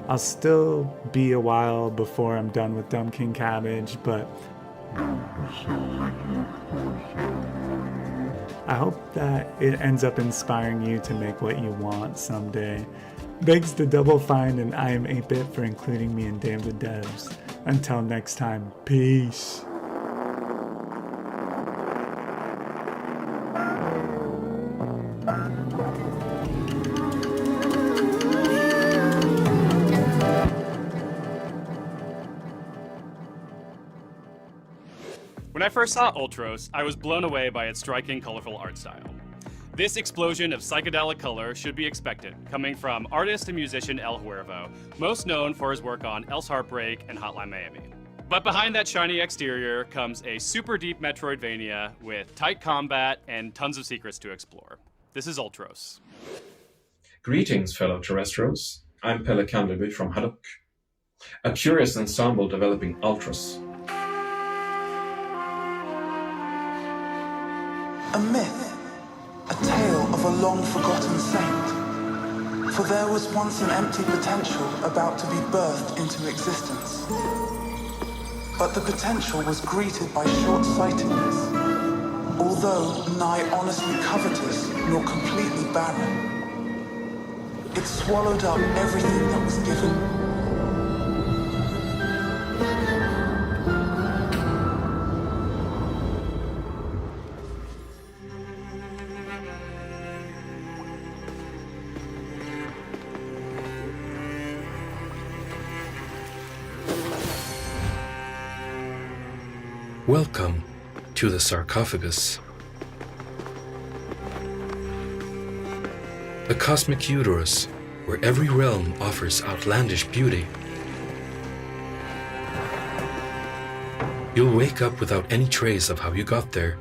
I'll still be a while before I'm done with Dumb King Cabbage, but I hope that it ends up inspiring you to make what you want someday. Thanks to Double Fine and I Am 8-Bit for including me in Damn the Devs. Until next time, peace. When I first saw Ultros, I was blown away by its striking, colorful art style. This explosion of psychedelic color should be expected, coming from artist and musician El Huervo, most known for his work on Elle's Heartbreak and Hotline Miami. But behind that shiny exterior comes a super deep Metroidvania with tight combat and tons of secrets to explore. This is Ultros. Greetings, fellow terrestrials. I'm Pelle Candleby from Haddock, a curious ensemble developing Ultros. A myth. A tale of a long-forgotten saint. For there was once an empty potential about to be birthed into existence. But the potential was greeted by short-sightedness, although nigh honestly covetous nor completely barren. It swallowed up everything that was given. Welcome to the sarcophagus. A cosmic uterus where every realm offers outlandish beauty. You'll wake up without any trace of how you got there.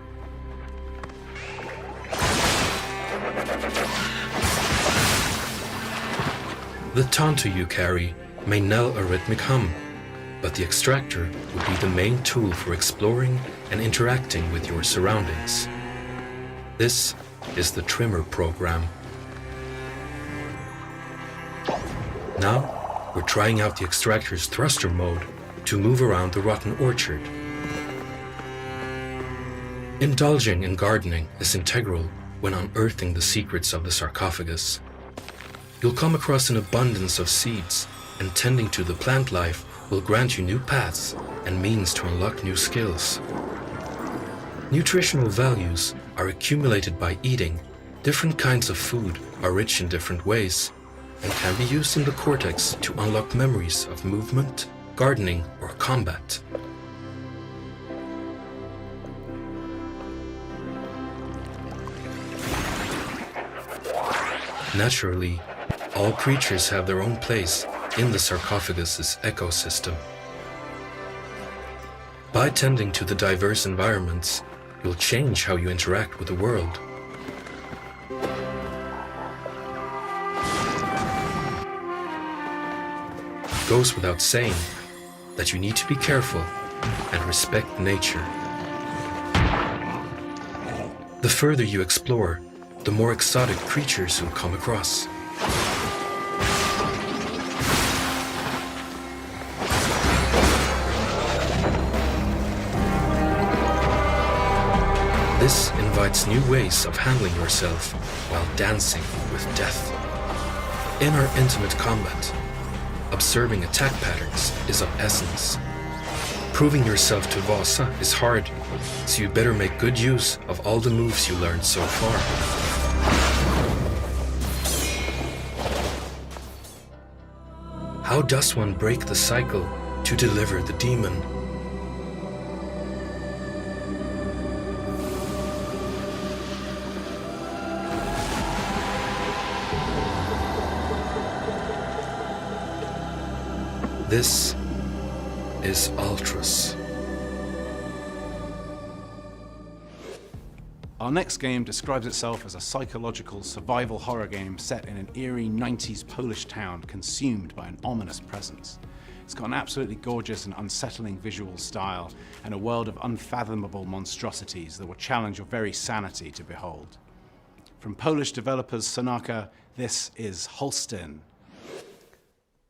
The tantu you carry may knell a rhythmic hum, but the extractor will be the main tool for exploring and interacting with your surroundings. This is the Trimmer program. Now, we're trying out the extractor's thruster mode to move around the rotten orchard. Indulging in gardening is integral when unearthing the secrets of the sarcophagus. You'll come across an abundance of seeds, and tending to the plant life will grant you new paths and means to unlock new skills. Nutritional values are accumulated by eating. Different kinds of food are rich in different ways and can be used in the cortex to unlock memories of movement, gardening, or combat. Naturally, all creatures have their own place in the sarcophagus's ecosystem. By tending to the diverse environments, you'll change how you interact with the world. It goes without saying that you need to be careful and respect nature. The further you explore, the more exotic creatures you'll come across. This invites new ways of handling yourself while dancing with death. In our intimate combat, observing attack patterns is of essence. Proving yourself to Vasa is hard, so you better make good use of all the moves you learned so far. How does one break the cycle to deliver the demon? This is Ultros. Our next game describes itself as a psychological survival horror game set in an eerie 90s Polish town consumed by an ominous presence. It's got an absolutely gorgeous and unsettling visual style and a world of unfathomable monstrosities that will challenge your very sanity to behold. From Polish developers Sonaka, this is Wholesome.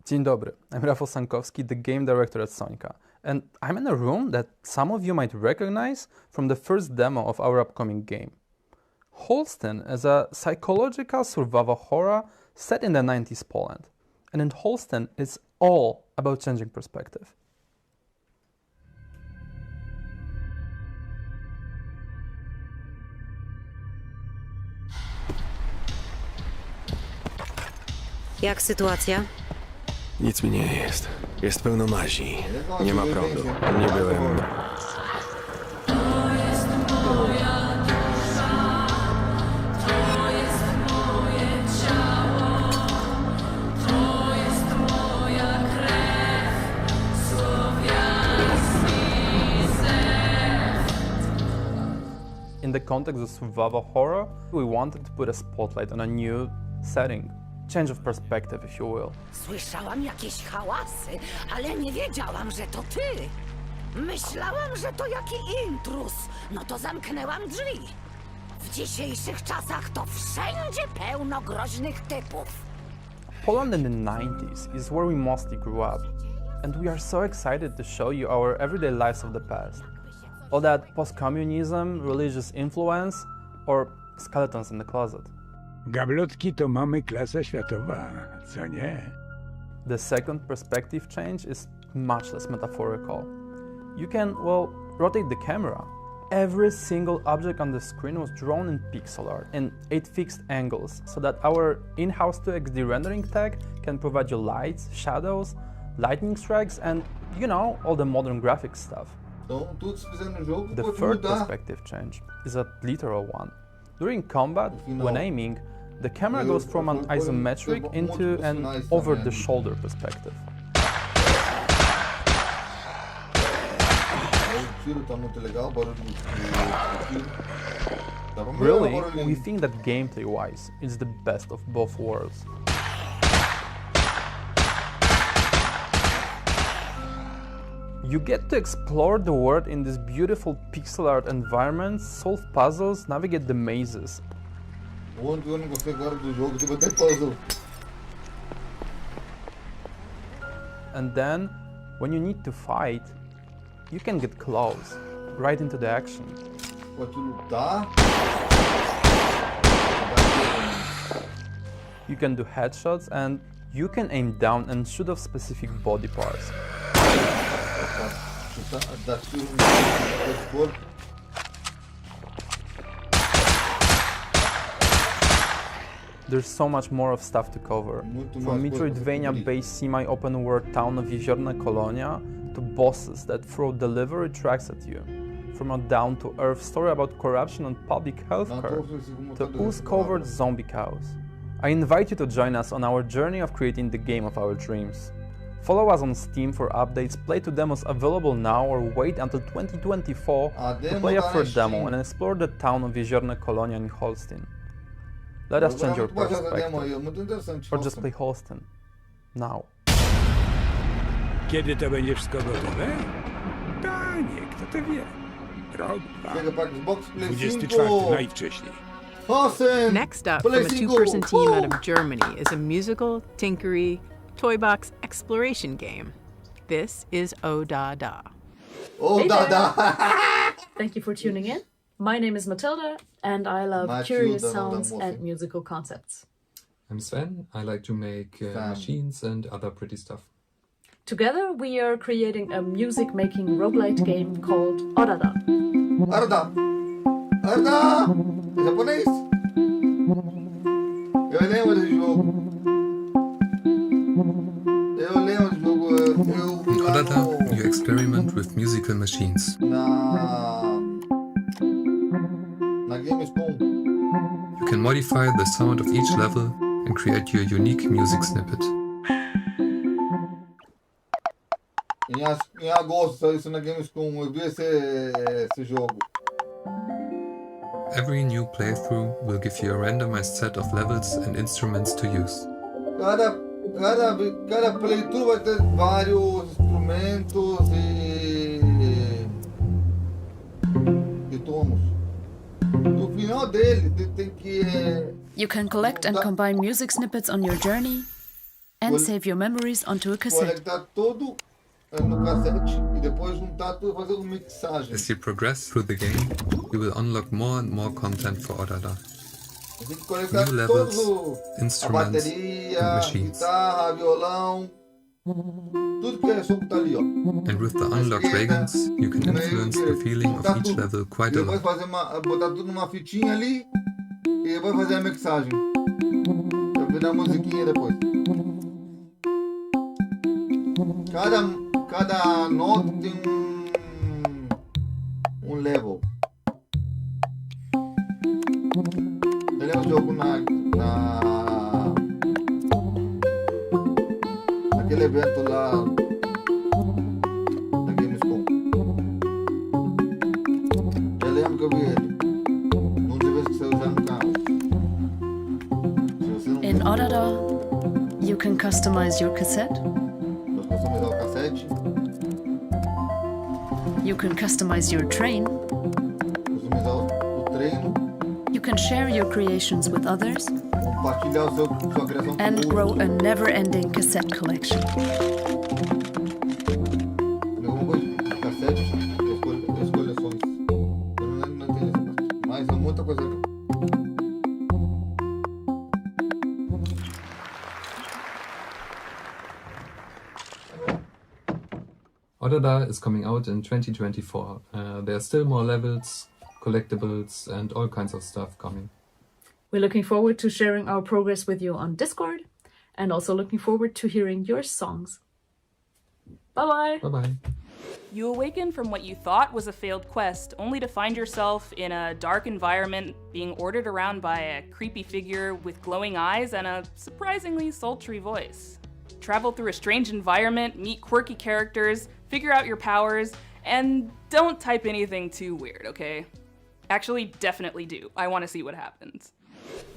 Dzień dobry, I'm Rafał Sankowski, the game director at Sonika, and I'm in a room that some of you might recognize from the first demo of our upcoming game. Wholesome is a psychological survival horror set in the 90s Poland, and in Wholesome it's all about changing perspective. Jak sytuacja? Nic mi nie jest. Jest pełno mazi. Nie ma prądu. Nie byłem... In the context of survival horror, we wanted to put a spotlight on a new setting. Change of perspective, if you will. Słyszałam jakieś hałasy, ale nie wiedziałam, że to ty. Myślałam, że to jaki intruz. No to zamknęłam drzwi. W dzisiejszych czasach to wszędzie pełno groźnych typów. Poland in the 90s is where we mostly grew up, and we are so excited to show you our everyday lives of the past. All that post-communism, religious influence, or skeletons in the closet. Gablotki to mamy klasa światowa, co nie? The second perspective change is much less metaphorical. You can, well, rotate the camera. Every single object on the screen was drawn in pixel art in 8 fixed angles, so that our in-house 2XD rendering tech can provide you lights, shadows, lightning strikes, and, you know, all the modern graphics stuff. The third perspective change is a literal one. During combat, when aiming, the camera goes from an isometric into an over-the-shoulder perspective. Really, we think that gameplay-wise, it's the best of both worlds. You get to explore the world in this beautiful pixel art environment, solve puzzles, navigate the mazes. And then, when you need to fight, you can get close, right into the action. You can do headshots and you can aim down and shoot off specific body parts. There's so much more of stuff to cover. From Metroidvania-based semi-open world town of Jeziorna Kolonia to bosses that throw delivery tracks at you. From a down-to-earth story about corruption and public healthcare to ooze-covered zombie cows. I invite you to join us on our journey of creating the game of our dreams. Follow us on Steam for updates, play 2 demos available now, or wait until 2024 to play a third demo and explore the town of Jeziorna Kolonia in Holstein. Let us change your perspective, or just play Holstein. Now. Kiedy to będzie wszystko gotowe? Panie, kto to wie? Rok, 24 najwcześniej. Next up, from a 2-person team out of Germany, is a musical, tinkery, toy box exploration game. This is Oh Da Da. Oh Hey Da there. Da! Thank you for tuning in. My name is Matilda, and I love Matilda, curious no, sounds no, and musical concepts. I'm Sven. I like to make machines and other pretty stuff. Together, we are creating a music-making roguelite game called Orada. Arda! Arda! É japonês? Eu lembro desse jogo. In Orada, you experiment with musical machines. Na Gamescom. You can modify the sound of each level and create your unique music snippet. Em agosto saiu isso na Gamescom. Eu vi esse jogo. Every new playthrough will give you a randomized set of levels and instruments to use. Cada playthrough vai ter vários instrumentos e tomos. No final dele, tem que You can collect and combine music snippets on your journey and save your memories onto a cassette. conectar todo no cassete e depois juntar tudo, fazer uma mixagem. As you progress through the game, you will unlock more and more content for Odada. Tem que conectar New levels, todos a instruments, bateria, and machines. guitarra, violão, tudo que é som que tá ali, ó. And with the unlocked wagons, you can influence the feeling of each level quite a Depois lot. botar tudo numa fitinha ali e depois fazer a mixagem. Pra virar a musiquinha depois. Cada nota tem um level. Ele é um jogo naquele evento lá da Gamescom. Eu lembro que eu vi ele. Num dos eventos que você usar no canal. In Odada, you can customize your cassette. Customizar o cassete. You can customize your train. Customizar o treino. You can share your creations with others. Compartilhar sua criação com And outros. grow a never-ending cassette collection. Cassete, as coleções. Eu não entendi essa parte. Mas é muita coisa. Odada is coming out in 2024. There are still more levels, collectibles, and all kinds of stuff coming. We're looking forward to sharing our progress with you on Discord and also looking forward to hearing your songs. Bye-bye. Bye-bye. You awaken from what you thought was a failed quest, only to find yourself in a dark environment being ordered around by a creepy figure with glowing eyes and a surprisingly sultry voice. Travel through a strange environment, meet quirky characters, figure out your powers, and don't type anything too weird, okay? Actually, definitely do. I want to see what happens.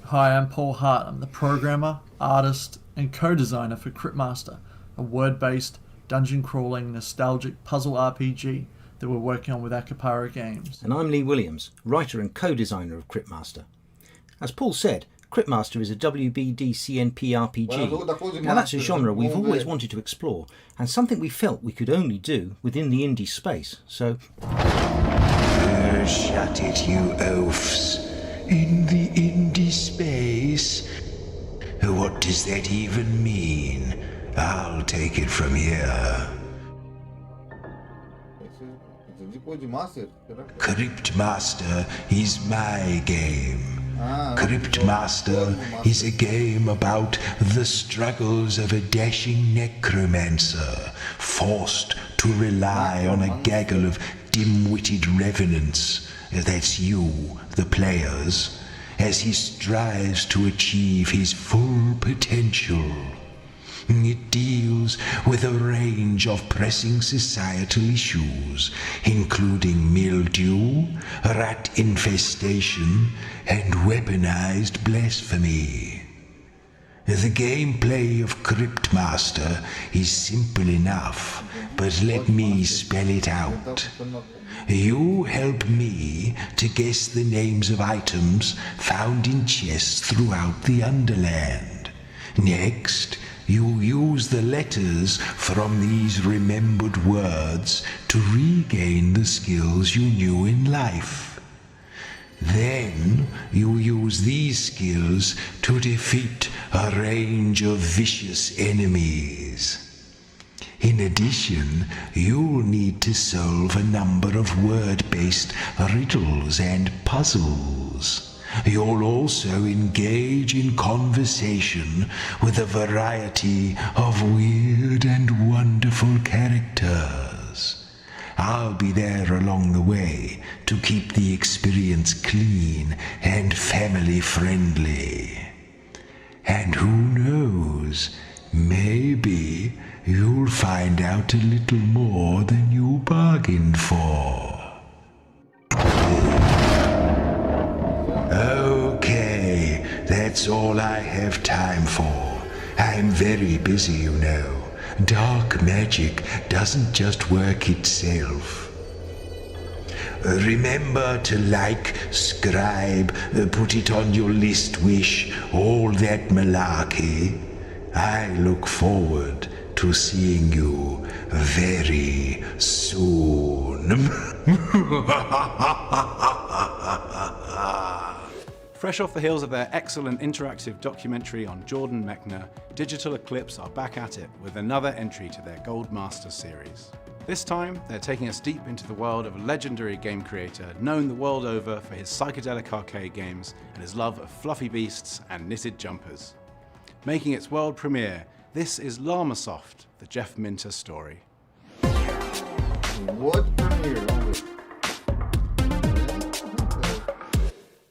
Hi, I'm Paul Hart. I'm the programmer, artist, and co-designer for Cryptmaster, a word-based, dungeon-crawling, nostalgic puzzle RPG that we're working on with Akapara Games. And I'm Lee Williams, writer and co-designer of Cryptmaster. As Paul said, Cryptmaster is a WBD-CNP RPG. Now that's a genre we've always wanted to explore, and something we felt we could only do within the indie space, so... Shut it, you oafs. In the indie space? What does that even mean? I'll take it from here. Cryptmaster is my game. Cryptmaster is a game about the struggles of a dashing necromancer, forced to rely on a gaggle of dim-witted revenants, that's you, the players, as he strives to achieve his full potential. It deals with a range of pressing societal issues, including mildew, rat infestation, and weaponized blasphemy. The gameplay of Cryptmaster is simple enough, but let me spell it out. You help me to guess the names of items found in chests throughout the Underland. Next, you use the letters from these remembered words to regain the skills you knew in life. Then you use these skills to defeat a range of vicious enemies. In addition, you'll need to solve a number of word-based riddles and puzzles. You'll also engage in conversation with a variety of weird and wonderful characters. I'll be there along the way to keep the experience clean and family-friendly. And who knows, maybe you'll find out a little more than you bargained for. Okay, that's all I have time for. I'm very busy, you know. Dark magic doesn't just work itself. Remember to like, scribe, put it on your list wish, all that malarkey. I look forward to seeing you very soon. Fresh off the heels of their excellent interactive documentary on Jordan Mechner, Digital Eclipse are back at it with another entry to their Gold Master series. This time, they're taking us deep into the world of a legendary game creator known the world over for his psychedelic arcade games and his love of fluffy beasts and knitted jumpers. Making its world premiere, this is Llamasoft, the Jeff Minter story. What premiere?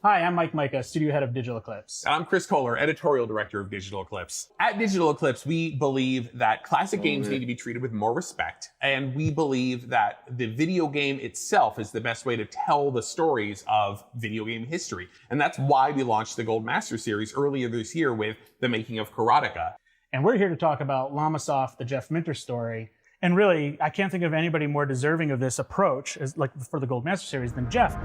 Hi, I'm Mike Micah, studio head of Digital Eclipse. And I'm Chris Kohler, editorial director of Digital Eclipse. At Digital Eclipse, we believe that classic games need to be treated with more respect, and we believe that the video game itself is the best way to tell the stories of video game history. And that's why we launched the Gold Master series earlier this year with The Making of Karateka. And we're here to talk about Llamasoft, the Jeff Minter story. And really, I can't think of anybody more deserving of this approach as like for the Gold Master series than Jeff.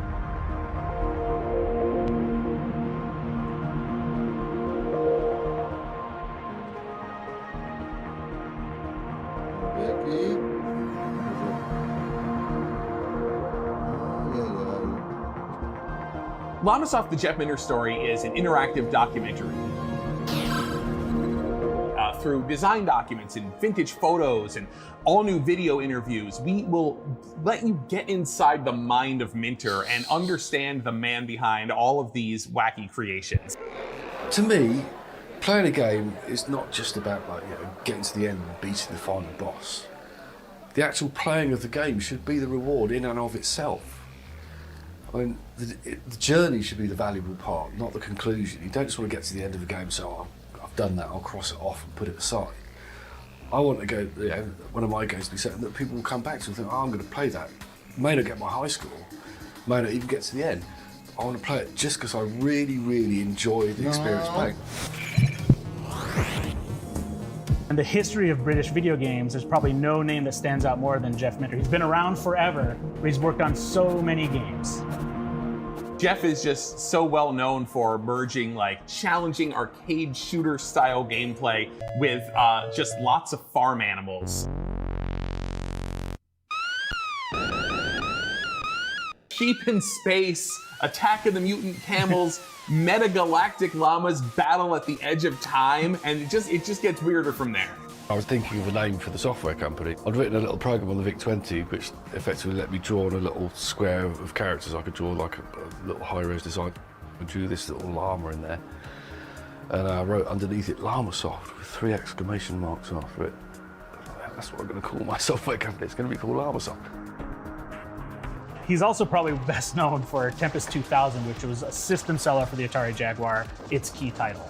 Llamasoft, the Jeff Minter story is an interactive documentary. Through design documents and vintage photos and all new video interviews, we will let you get inside the mind of Minter and understand the man behind all of these wacky creations. To me, playing a game is not just about getting to the end and beating the final boss. The actual playing of the game should be the reward in and of itself. I mean, the journey should be the valuable part, not the conclusion. You don't just want to get to the end of the game and say, oh, I've done that, I'll cross it off and put it aside. I want to go, one of my games to be certain that people will come back to and think, oh, I'm going to play that. May not get my high score, may not even get to the end. I want to play it just because I really, really enjoy the experience playing. In the history of British video games, there's probably no name that stands out more than Jeff Minter. He's been around forever, but he's worked on so many games. Jeff is just so well known for merging challenging arcade shooter style gameplay with just lots of farm animals. Sheep in space, Attack of the Mutant Camels, metagalactic llamas battle at the edge of time, and it just gets weirder from there. I was thinking of a name for the software company. I'd written a little program on the VIC-20 which effectively let me draw on a little square of characters. I could draw like a little high-res design. I drew this little llama in there, and I wrote underneath it Llamasoft with 3 exclamation marks after it. That's what I'm going to call my software company. It's going to be called Llamasoft. He's also probably best known for Tempest 2000, which was a system seller for the Atari Jaguar, its key title.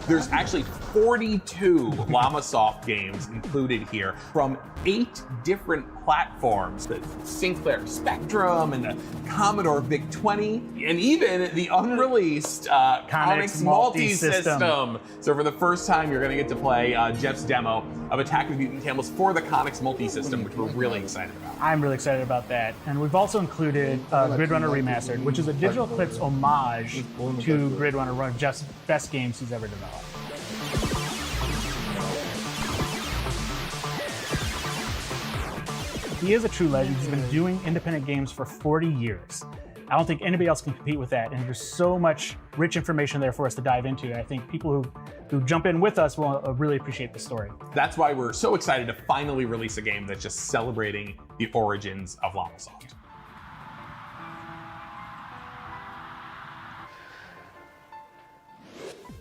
There's actually 42 Llamasoft games included here from 8 different platforms. The Sinclair Spectrum and the Commodore VIC-20 and even the unreleased Conix Multi-System. So for the first time, you're gonna get to play Jeff's demo of Attack of the Mutant Camels for the Conix Multi-System, which we're really excited about. I'm really excited about that. And we've also included Grid Runner Remastered, which is a Digital Eclipse homage to Grid Runner, one of Jeff's best games he's ever developed. He is a true legend. He's been doing independent games for 40 years. I don't think anybody else can compete with that. And there's so much rich information there for us to dive into. I think people who jump in with us will really appreciate the story. That's why we're so excited to finally release a game that's just celebrating the origins of Llamasoft.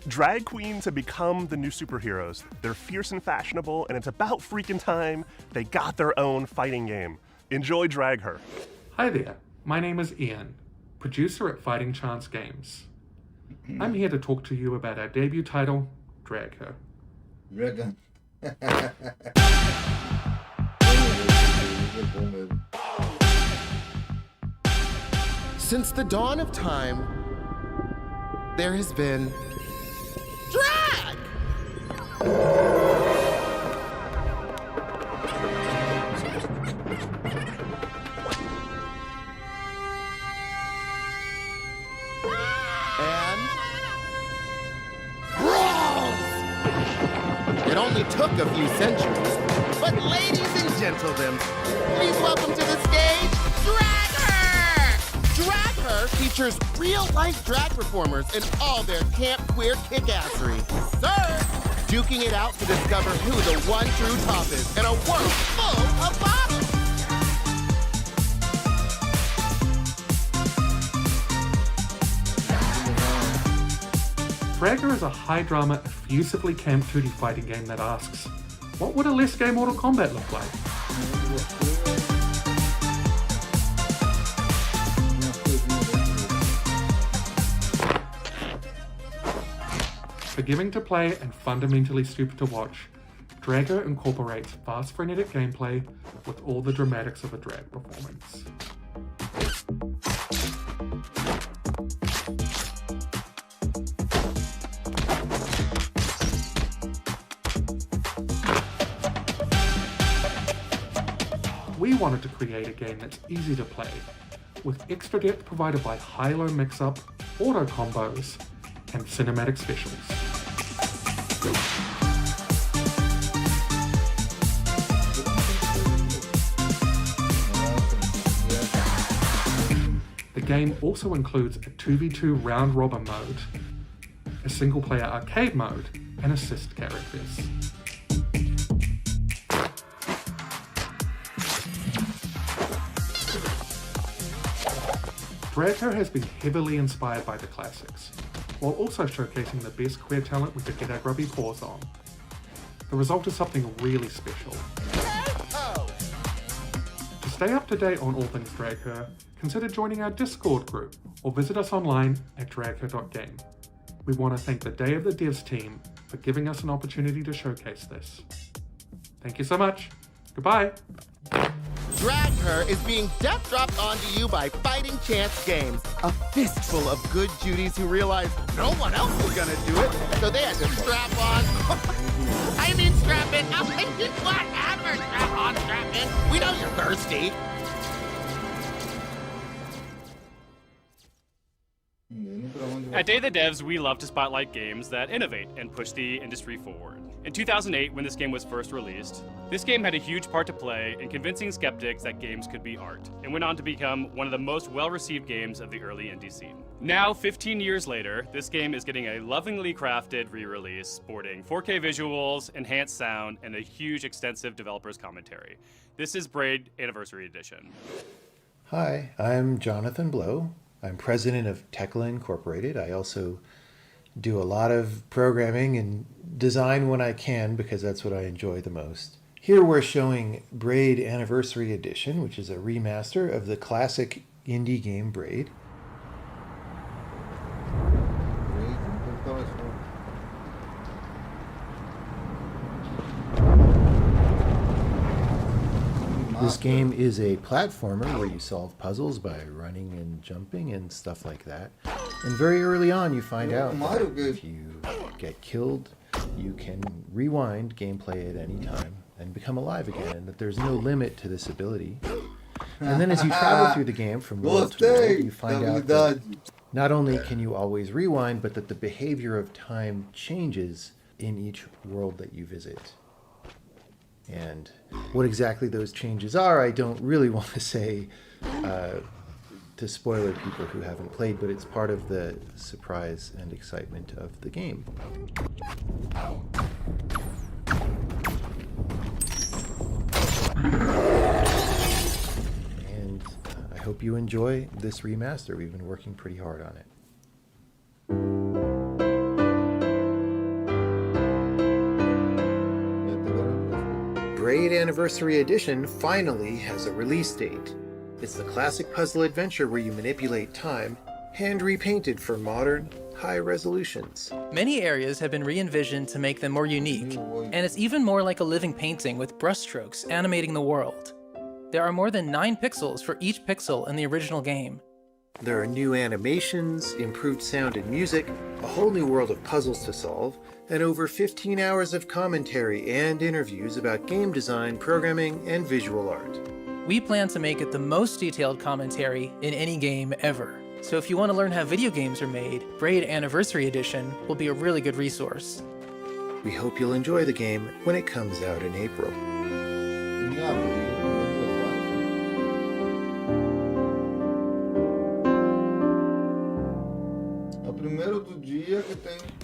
Drag queens have become the new superheroes. They're fierce and fashionable, and it's about freaking time they got their own fighting game. Enjoy Drag Her. Hi there, my name is Ian, producer at Fighting Chance Games. I'm here to talk to you about our debut title, Drag Her. Dragon. Since the dawn of time, there has been drag! And brawls! It only took a few centuries, but ladies and gentlemen, please welcome to the stage, Drag Her! Drag Her features real-life drag performers in all their camp queer kickassery. Sir, duking it out to discover who the one true top is in a world full of bottoms. Drag Her is a high-drama, effusively camp 2D fighting game that asks, what would a less gay Mortal Kombat look like? Forgiving to play and fundamentally stupid to watch, Drag Her incorporates fast frenetic gameplay with all the dramatics of a drag performance. We wanted to create a game that's easy to play, with extra depth provided by high-low mix-up, auto combos, and cinematic specials. The game also includes a 2v2 round-robin mode, a single-player arcade mode, and assist characters. Drag Her has been heavily inspired by the classics, while also showcasing the best queer talent we could get our grubby paws on. The result is something really special. To stay up to date on all things Drag Her, consider joining our Discord group or visit us online at dragher.game. We want to thank the Day of the Devs team for giving us an opportunity to showcase this. Thank you so much. Goodbye. Drag Her is being death dropped onto you by Fighting Chance Games, a fistful of good Judies who realized no one else was gonna do it, so they had to strap on. I mean strap in. Whatever, strap on, strap in. We know you're thirsty. At Day of the Devs, we love to spotlight games that innovate and push the industry forward. In 2008, when this game was first released, this game had a huge part to play in convincing skeptics that games could be art, and went on to become one of the most well-received games of the early indie scene. Now, 15 years later, this game is getting a lovingly crafted re-release, sporting 4K visuals, enhanced sound, and a huge extensive developer's commentary. This is Braid Anniversary Edition. Hi, I'm Jonathan Blow. I'm president of Tekla Incorporated. I also do a lot of programming and design when I can because that's what I enjoy the most. Here we're showing Braid Anniversary Edition, which is a remaster of the classic indie game Braid. This game is a platformer where you solve puzzles by running and jumping and stuff like that. And very early on you find out that if you get killed, you can rewind gameplay at any time and become alive again, and that there's no limit to this ability. And then as you travel through the game from world to world, you find out that not only can you always rewind, but that the behavior of time changes in each world that you visit. And what exactly those changes are, I don't really want to say to spoiler people who haven't played, but it's part of the surprise and excitement of the game. And I hope you enjoy this remaster. We've been working pretty hard on it. Braid Anniversary Edition finally has a release date. It's the classic puzzle adventure where you manipulate time, hand repainted for modern, high resolutions. Many areas have been re-envisioned to make them more unique, and it's even more like a living painting with brushstrokes animating the world. There are more than 9 pixels for each pixel in the original game. There are new animations, improved sound and music, a whole new world of puzzles to solve, and over 15 hours of commentary and interviews about game design, programming, and visual art. We plan to make it the most detailed commentary in any game ever. So if you want to learn how video games are made, Braid Anniversary Edition will be a really good resource. We hope you'll enjoy the game when it comes out in April.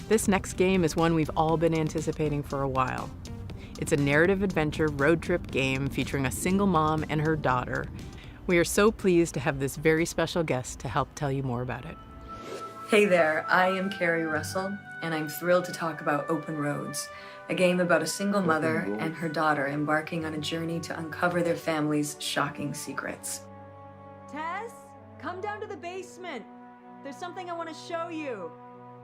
This next game is one we've all been anticipating for a while. It's a narrative adventure road trip game featuring a single mom and her daughter. We are so pleased to have this very special guest to help tell you more about it. Hey there, I am Carrie Russell, and I'm thrilled to talk about Open Roads, a game about a single mother and her daughter embarking on a journey to uncover their family's shocking secrets. Tess, come down to the basement. There's something I want to show you.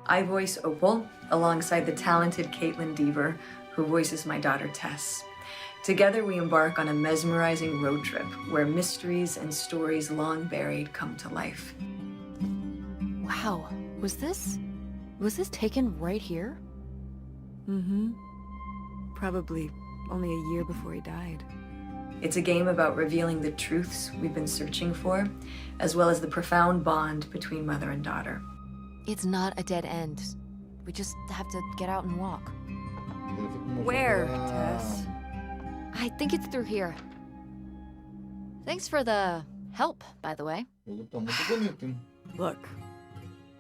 I voice Opal, alongside the talented Caitlin Deaver, who voices my daughter Tess. Together we embark on a mesmerizing road trip where mysteries and stories long buried come to life. Wow, was this taken right here? Mm-hmm. Probably only a year before he died. It's a game about revealing the truths we've been searching for, as well as the profound bond between mother and daughter. It's not a dead end. We just have to get out and walk. Where, Tess? I think it's through here. Thanks for the help, by the way. Look,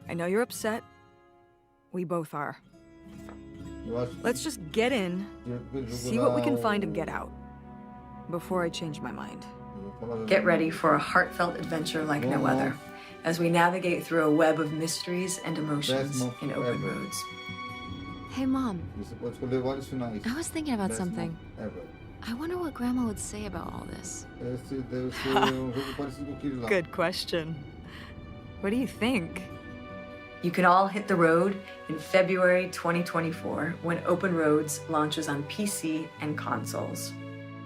I know you're upset. We both are. Let's just get in, see what we can find, and get out. Before I change my mind. Get ready for a heartfelt adventure like no other, as we navigate through a web of mysteries and emotions in Open Roads. Hey, Mom. I was thinking about something. I wonder what Grandma would say about all this. Good question. What do you think? You can all hit the road in February 2024 when Open Roads launches on PC and consoles.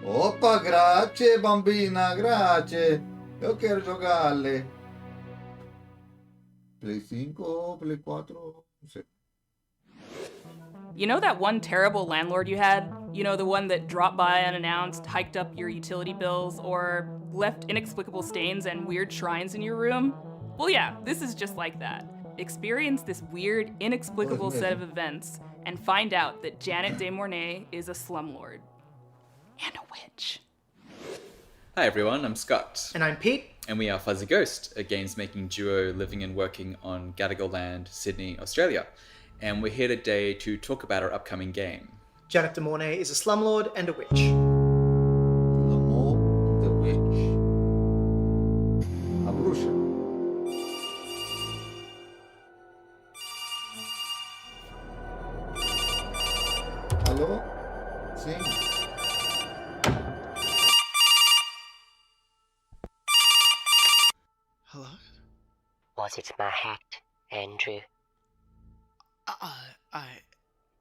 Opa, grazie bambina, grazie. Io quero giocarle. Play 5, Play 4, sì. You know that one terrible landlord you had? You know, the one that dropped by unannounced, hiked up your utility bills, or left inexplicable stains and weird shrines in your room? Well, yeah, this is just like that. Experience this weird, inexplicable set of events and find out that Janet de Mornay is a slumlord. And a witch. Hi everyone, I'm Scott. And I'm Pete. And we are Fuzzy Ghost, a games-making duo living and working on Gadigal Land, Sydney, Australia. And we're here today to talk about our upcoming game. Janet de Mornay is a slumlord and a witch. L'amor, the witch. A bruxa. Alô? Sim. Hello? Was it my hat, Andrew?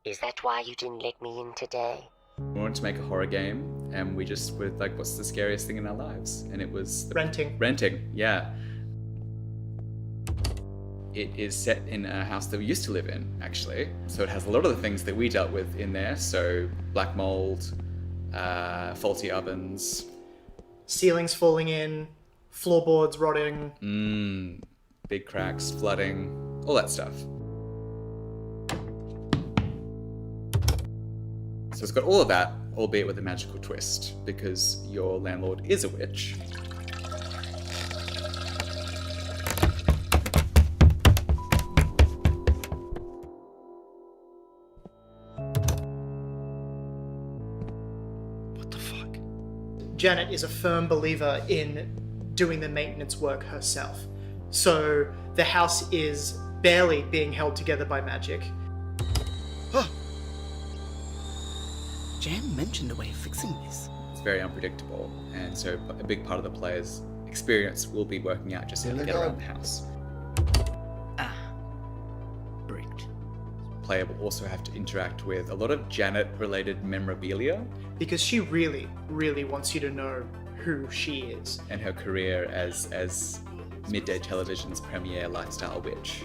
Is that why you didn't let me in today? We wanted to make a horror game, and we just were like, what's the scariest thing in our lives? And it was... Renting. Renting, yeah. It is set in a house that we used to live in, actually. So it has a lot of the things that we dealt with in there. So black mold, faulty ovens. Ceilings falling in, floorboards rotting. Big cracks, flooding, all that stuff. So it's got all of that, albeit with a magical twist, because your landlord is a witch. What the fuck? Janet is a firm believer in doing the maintenance work herself. So the house is barely being held together by magic. Jan mentioned a way of fixing this. It's very unpredictable, and so a big part of the player's experience will be working out just how to get around the house. Bricked. Player will also have to interact with a lot of Janet-related memorabilia. Because she really, really wants you to know who she is. And her career as midday television's premier lifestyle witch.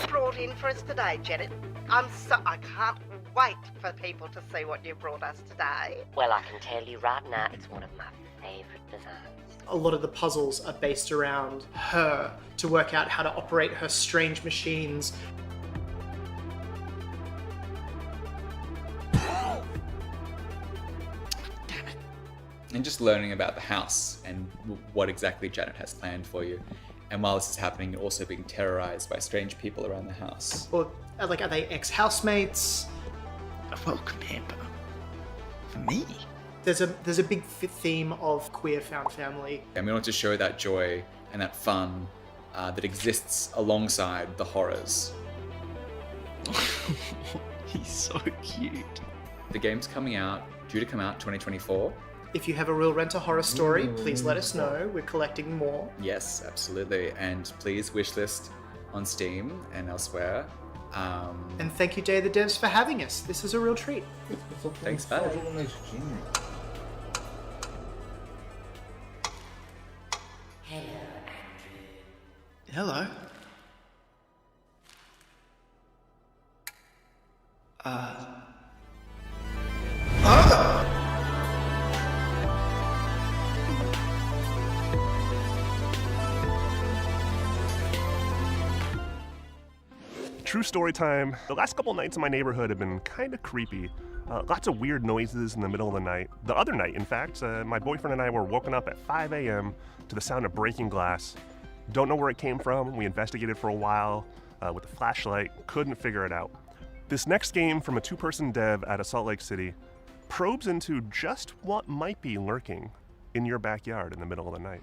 Brought in for us today, Janet. I can't wait for people to see what you brought us today. Well, I can tell you right now, it's one of my favourite designs. A lot of the puzzles are based around her to work out how to operate her strange machines. And just learning about the house and what exactly Janet has planned for you. And while this is happening, you're also being terrorized by strange people around the house. Or, like, are they ex-housemates? A welcome hamper. For me? There's a big theme of queer found family. And we want to show that joy and that fun that exists alongside the horrors. He's so cute. The game's due to come out 2024. If you have a real rent-a-horror story, please let us know. We're collecting more. Yes, absolutely. And please wishlist on Steam and elsewhere. And thank you, Day of the Devs, for having us. This is a real treat. Thanks, bye. Hello. True story time. The last couple nights in my neighborhood have been kind of creepy. Lots of weird noises in the middle of the night. The other night, in fact, my boyfriend and I were woken up at 5 a.m. to the sound of breaking glass. Don't know where it came from. We investigated for a while with a flashlight, couldn't figure it out. This next game from a two-person dev out of Salt Lake City probes into just what might be lurking in your backyard in the middle of the night.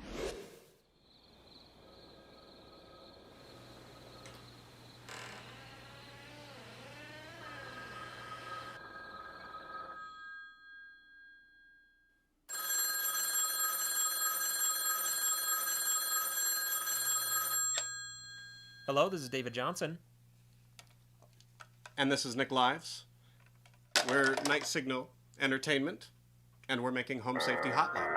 Hello, this is David Johnson. And this is Nick Lives. We're Night Signal Entertainment, and we're making Home Safety Hotline.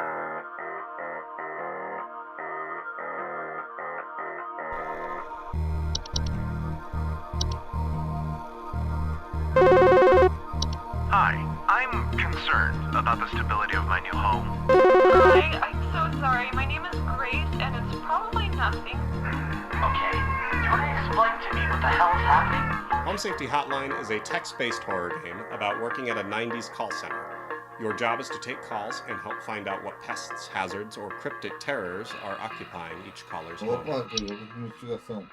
Hi, I'm concerned about the stability of my new home. Hi, I'm so sorry. My name is Grace, and it's probably nothing. Okay, do you want to explain to me what the hell is happening? Home Safety Hotline is a text-based horror game about working at a 90s call center. Your job is to take calls and help find out what pests, hazards, or cryptic terrors are occupying each caller's home.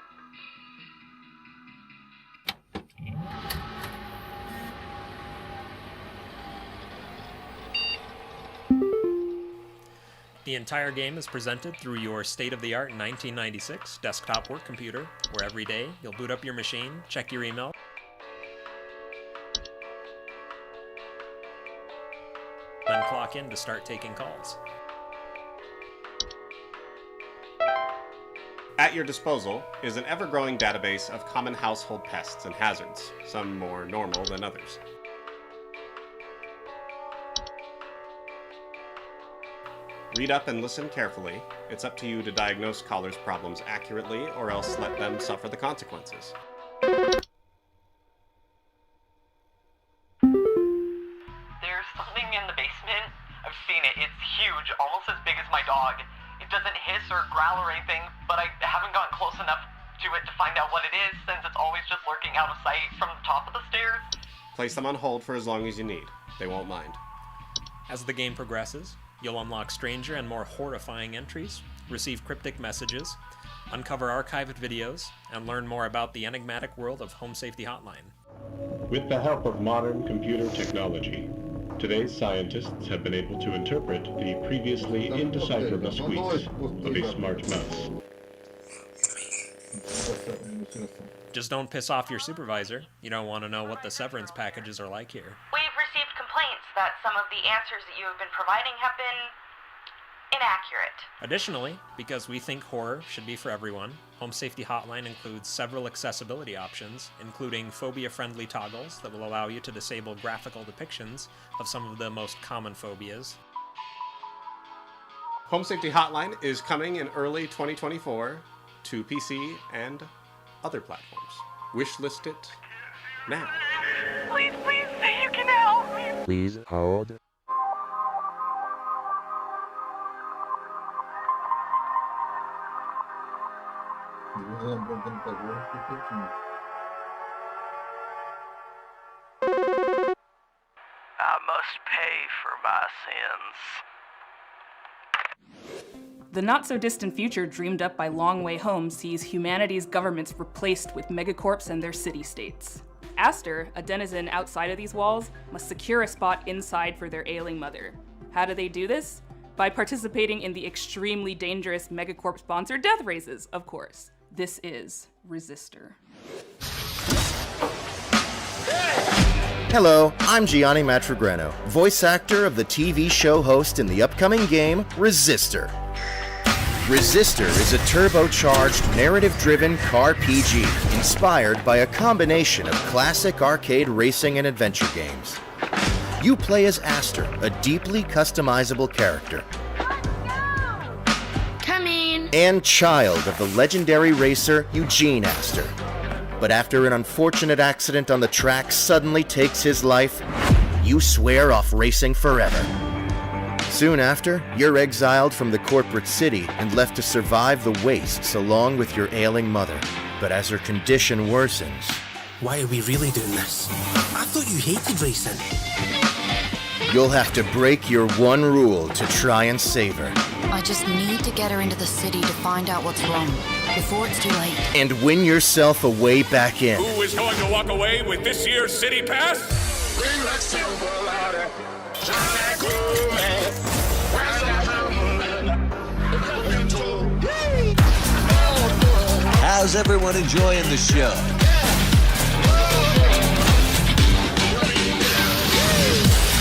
The entire game is presented through your state-of-the-art 1996 desktop work computer, where every day you'll boot up your machine, check your email, then clock in to start taking calls. At your disposal is an ever-growing database of common household pests and hazards, some more normal than others. Read up and listen carefully. It's up to you to diagnose callers' problems accurately, or else let them suffer the consequences. There's something in the basement. I've seen it. It's huge, almost as big as my dog. It doesn't hiss or growl or anything, but I haven't gotten close enough to it to find out what it is, since it's always just lurking out of sight from the top of the stairs. Place them on hold for as long as you need. They won't mind. As the game progresses, you'll unlock stranger and more horrifying entries, receive cryptic messages, uncover archived videos, and learn more about the enigmatic world of Home Safety Hotline. With the help of modern computer technology, today's scientists have been able to interpret the previously indecipherable squeaks of a smart mouse. Just don't piss off your supervisor. You don't want to know what the severance packages are like here. We've received complaints that some of the answers that you have been providing have been inaccurate. Additionally, because we think horror should be for everyone, Home Safety Hotline includes several accessibility options, including phobia-friendly toggles that will allow you to disable graphical depictions of some of the most common phobias, Home Safety Hotline is coming in early 2024 to PC and other platforms. Wishlist it now. Please say you can help me. Please hold. I must pay for my sins. The not-so-distant future dreamed up by Long Way Home sees humanity's governments replaced with megacorps and their city-states. Aster, a denizen outside of these walls, must secure a spot inside for their ailing mother. How do they do this? By participating in the extremely dangerous megacorp-sponsored death races, of course. This is Resistor. Hello, I'm Gianni Matragrano, voice actor of the TV show host in the upcoming game, Resistor. Resistor is a turbocharged, narrative-driven car PG inspired by a combination of classic arcade racing and adventure games. You play as Aster, a deeply customizable character. Come in. And child of the legendary racer Eugene Aster. But after an unfortunate accident on the track suddenly takes his life, you swear off racing forever. Soon after, you're exiled from the corporate city and left to survive the wastes along with your ailing mother. But as her condition worsens... Why are we really doing this? I thought you hated racing. You'll have to break your one rule to try and save her. I just need to get her into the city to find out what's wrong, before it's too late. And win yourself a way back in. Who is going to walk away with this year's City Pass? How's everyone enjoying the show?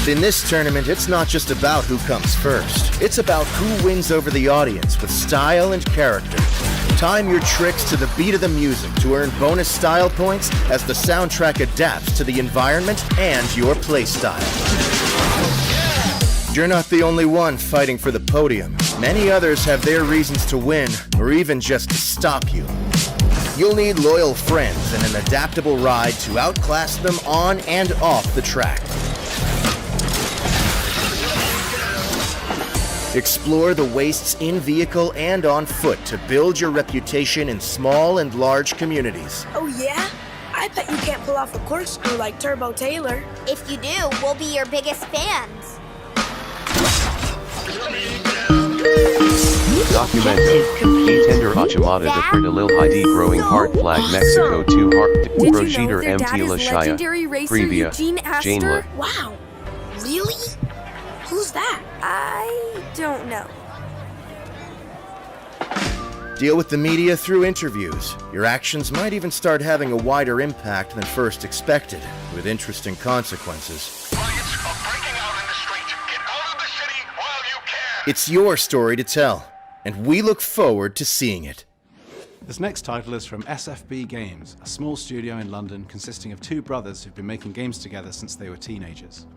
In this tournament, it's not just about who comes first. It's about who wins over the audience with style and character. Time your tricks to the beat of the music to earn bonus style points as the soundtrack adapts to the environment and your playstyle. You're not the only one fighting for the podium. Many others have their reasons to win, or even just to stop you. You'll need loyal friends and an adaptable ride to outclass them on and off the track. Explore the wastes in vehicle and on foot to build your reputation in small and large communities. Oh yeah? I bet you can't pull off a corkscrew like Turbo Taylor. If you do, we'll be your biggest fans. Documented. Tender Achimada de Perdalil Haidi Growing Heart Flag Mexico 2 Heart Brojeter MT La Shaya Previa Janela. Wow. Really? Who's that? I don't know. Deal with the media through interviews. Your actions might even start having a wider impact than first expected, with interesting consequences. It's your story to tell, and we look forward to seeing it. This next title is from SFB Games, a small studio in London consisting of two brothers who've been making games together since they were teenagers.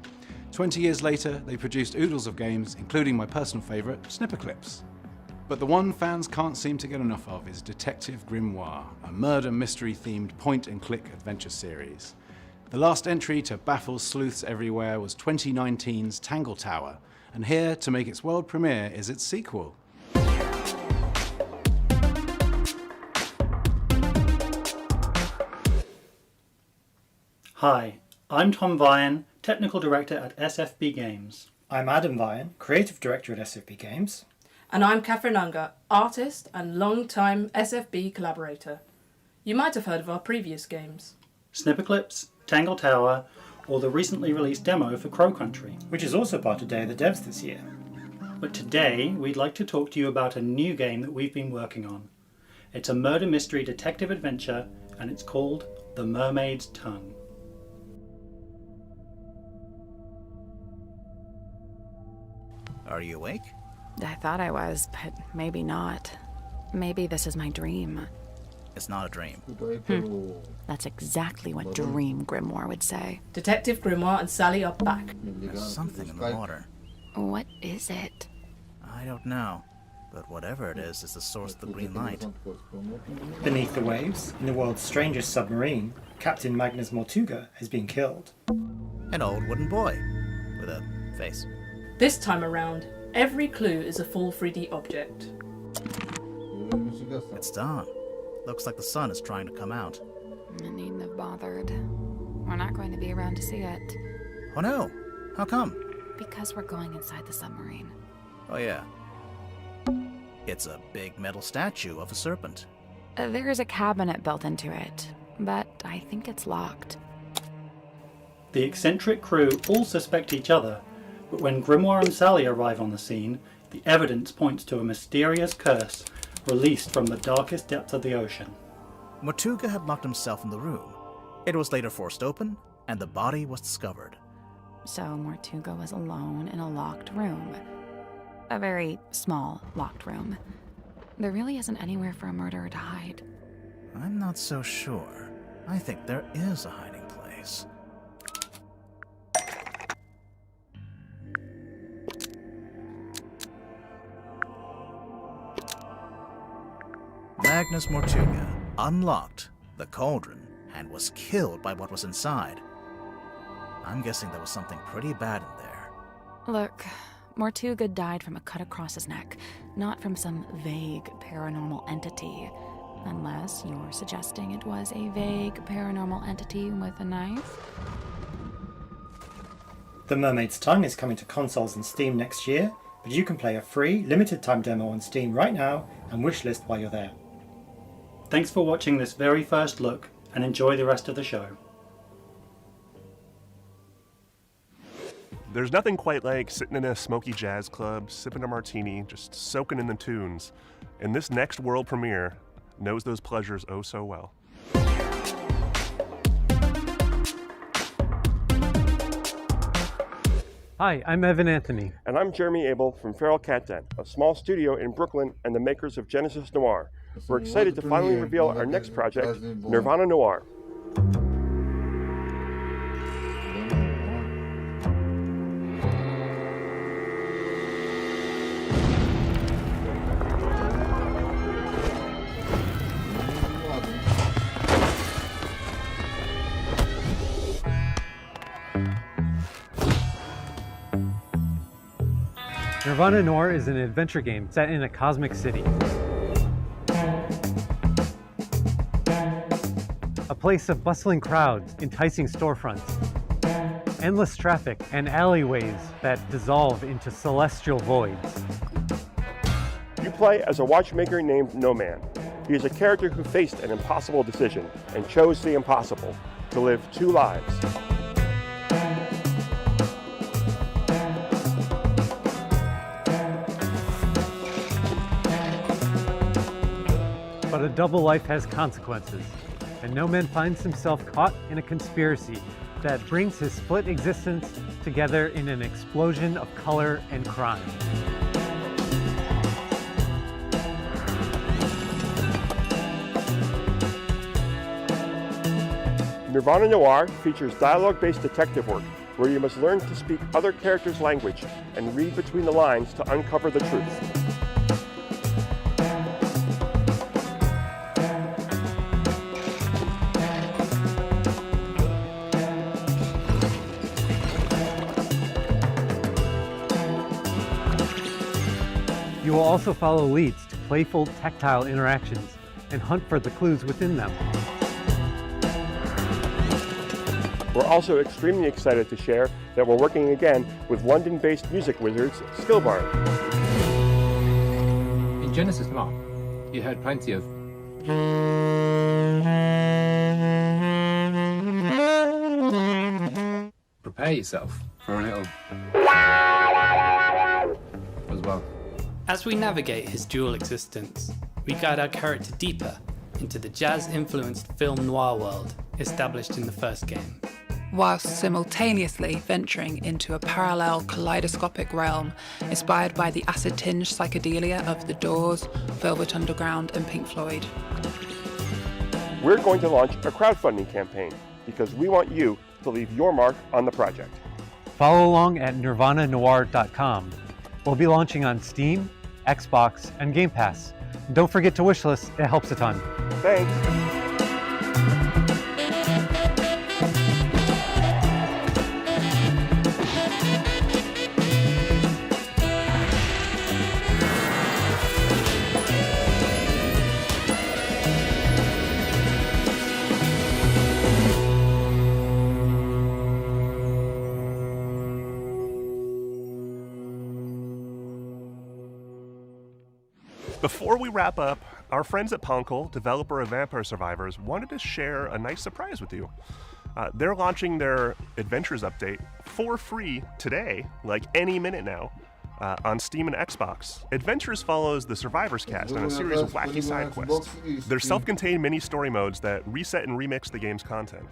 20 years later, they produced oodles of games, including my personal favourite, Snipperclips. But the one fans can't seem to get enough of is Detective Grimoire, a murder mystery-themed point-and-click adventure series. The last entry to baffle sleuths everywhere was 2019's Tangle Tower, and here, to make its world premiere, is its sequel. Hi, I'm Tom Vian, Technical Director at SFB Games. I'm Adam Vian, Creative Director at SFB Games. And I'm Catherine Unger, artist and long-time SFB collaborator. You might have heard of our previous games. Snipperclips, Tangle Tower, or the recently released demo for Crow Country, which is also part of Day of the Devs this year. But today, we'd like to talk to you about a new game that we've been working on. It's a murder mystery detective adventure, and it's called The Mermaid's Tongue. Are you awake? I thought I was, but maybe not. Maybe this is my dream. It's not a dream. That's exactly what Dream Grimoire would say. Detective Grimoire and Sally are back. There's something in the water. What is it? I don't know, but whatever it is the source of the green light. Beneath the waves, in the world's strangest submarine, Captain Magnus Mortuga has been killed. An old wooden boy with a face. This time around, every clue is a full 3D object. It's dawn. Looks like the sun is trying to come out. I needn't have bothered. We're not going to be around to see it. Oh no! How come? Because we're going inside the submarine. Oh yeah. It's a big metal statue of a serpent. There's a cabinet built into it, but I think it's locked. The eccentric crew all suspect each other, but when Grimoire and Sally arrive on the scene, the evidence points to a mysterious curse released from the darkest depths of the ocean. Mortuga had locked himself in the room. It was later forced open, and the body was discovered. So Mortuga was alone in a locked room. A very small locked room. There really isn't anywhere for a murderer to hide. I'm not so sure. I think there is a hiding place. Magnus Mortuga unlocked the cauldron and was killed by what was inside. I'm guessing there was something pretty bad in there. Look, Mortuga died from a cut across his neck, not from some vague paranormal entity. Unless you're suggesting it was a vague paranormal entity with a knife? The Mermaid's Tongue is coming to consoles and Steam next year, but you can play a free, limited-time demo on Steam right now and wishlist while you're there. Thanks for watching this very first look, and enjoy the rest of the show. There's nothing quite like sitting in a smoky jazz club, sipping a martini, just soaking in the tunes. And this next world premiere knows those pleasures oh so well. Hi, I'm Evan Anthony. And I'm Jeremy Abel from Feral Cat Den, a small studio in Brooklyn and the makers of Genesis Noir. We're excited to finally reveal our next project, Nirvana Noir. Nirvana Noir is an adventure game set in a cosmic city. A place of bustling crowds, enticing storefronts, endless traffic, and alleyways that dissolve into celestial voids. You play as a watchmaker named No Man. He is a character who faced an impossible decision and chose the impossible, to live two lives. But a double life has consequences, and No Man finds himself caught in a conspiracy that brings his split existence together in an explosion of color and crime. Nirvana Noir features dialogue-based detective work, where you must learn to speak other characters' language and read between the lines to uncover the truth. You will also follow leads to playful, tactile interactions and hunt for the clues within them. We're also extremely excited to share that we're working again with London-based music wizards Skillbarn. In Genesis Noir, you heard plenty of prepare yourself for a little as well. As we navigate his dual existence, we guide our character deeper into the jazz-influenced film noir world established in the first game, whilst simultaneously venturing into a parallel kaleidoscopic realm inspired by the acid-tinged psychedelia of The Doors, Velvet Underground and Pink Floyd. We're going to launch a crowdfunding campaign because we want you to leave your mark on the project. Follow along at nirvananoir.com will be launching on Steam, Xbox, and Game Pass. Don't forget to wishlist, it helps a ton. Thanks. Before we wrap up, our friends at Punkle, developer of Vampire Survivors, wanted to share a nice surprise with you. They're launching their Adventures update for free today, like any minute now, on Steam and Xbox. Adventures follows the Survivors cast on a series of wacky side quests. They're self-contained mini-story modes that reset and remix the game's content.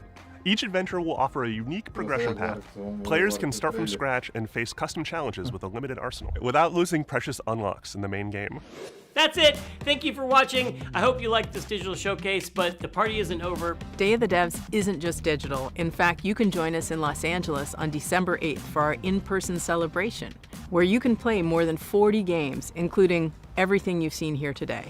Each adventure will offer a unique progression path. Players can start from scratch and face custom challenges with a limited arsenal, without losing precious unlocks in the main game. That's it. Thank you for watching. I hope you liked this digital showcase, but the party isn't over. Day of the Devs isn't just digital. In fact, you can join us in Los Angeles on December 8th for our in-person celebration, where you can play more than 40 games, including everything you've seen here today.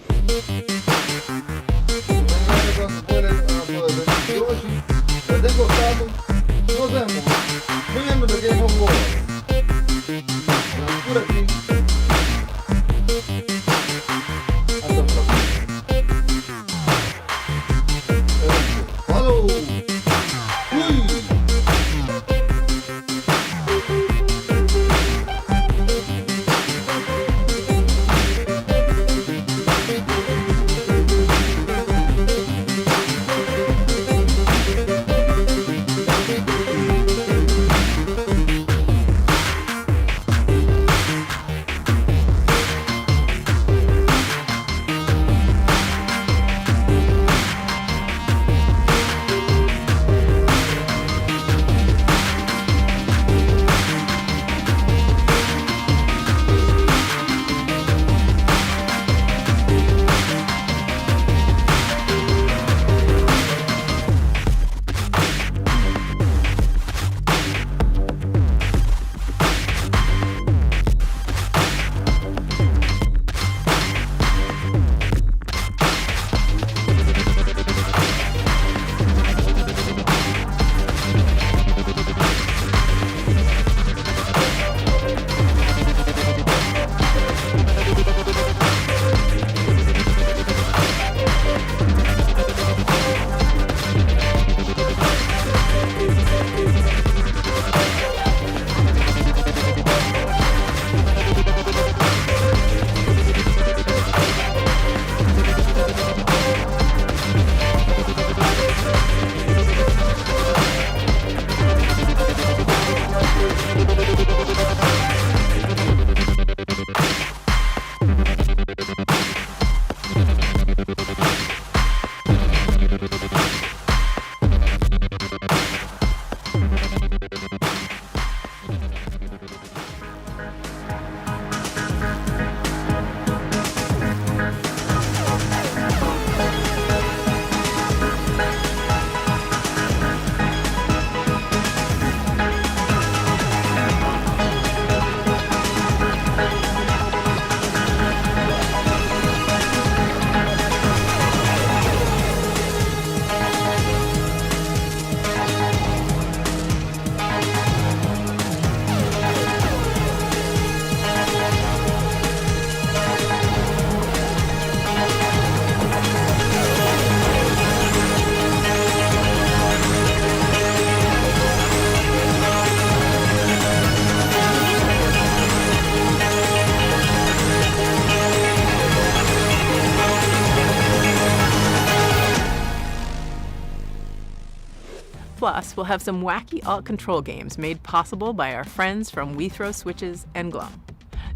Plus, we'll have some wacky alt control games made possible by our friends from We Throw Switches and Glum.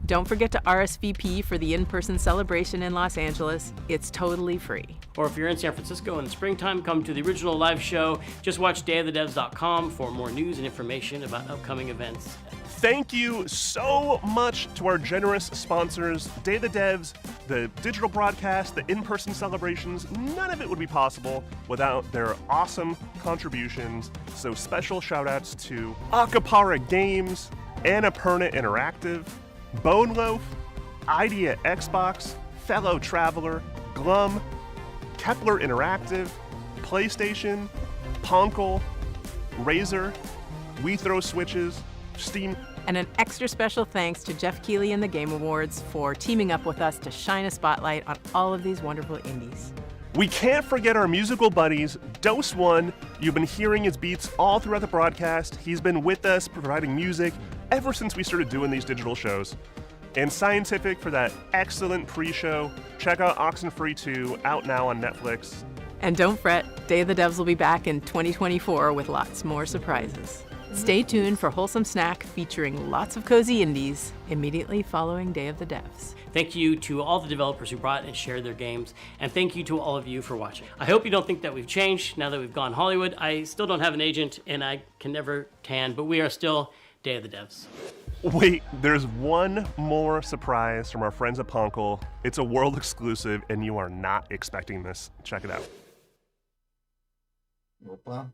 Don't forget to RSVP for the in-person celebration in Los Angeles. It's totally free. Or if you're in San Francisco in the springtime, come to the original live show. Just watch dayofthedevs.com for more news and information about upcoming events. Thank you so much to our generous sponsors, Day of the Devs, the digital broadcast, the in-person celebrations. None of it would be possible without their awesome contributions. So special shout outs to Acapara Games, Annapurna Interactive, Bone Loaf, Idea Xbox, Fellow Traveler, Glum, Kepler Interactive, PlayStation, Ponkel, Razer, We Throw Switches, Steam. And an extra special thanks to Jeff Keighley and the Game Awards for teaming up with us to shine a spotlight on all of these wonderful indies. We can't forget our musical buddies, Dose One. You've been hearing his beats all throughout the broadcast. He's been with us providing music ever since we started doing these digital shows. And Scientific for that excellent pre-show. Check out Oxenfree 2, out now on Netflix. And don't fret, Day of the Devs will be back in 2024 with lots more surprises. Stay tuned for Wholesome Snack featuring lots of cozy indies immediately following Day of the Devs. Thank you to all the developers who brought and shared their games, and thank you to all of you for watching. I hope you don't think that we've changed now that we've gone Hollywood. I still don't have an agent, and I can never tan, but we are still Day of the Devs. Wait, there's one more surprise from our friends at Ponkel. It's a world exclusive, and you are not expecting this. Check it out. Opa.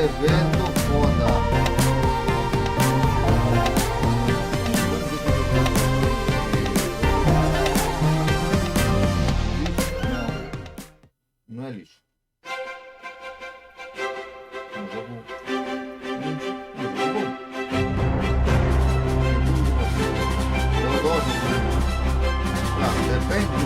Evento foda. Não é lixo. É um jogo. Eu gosto. Depende.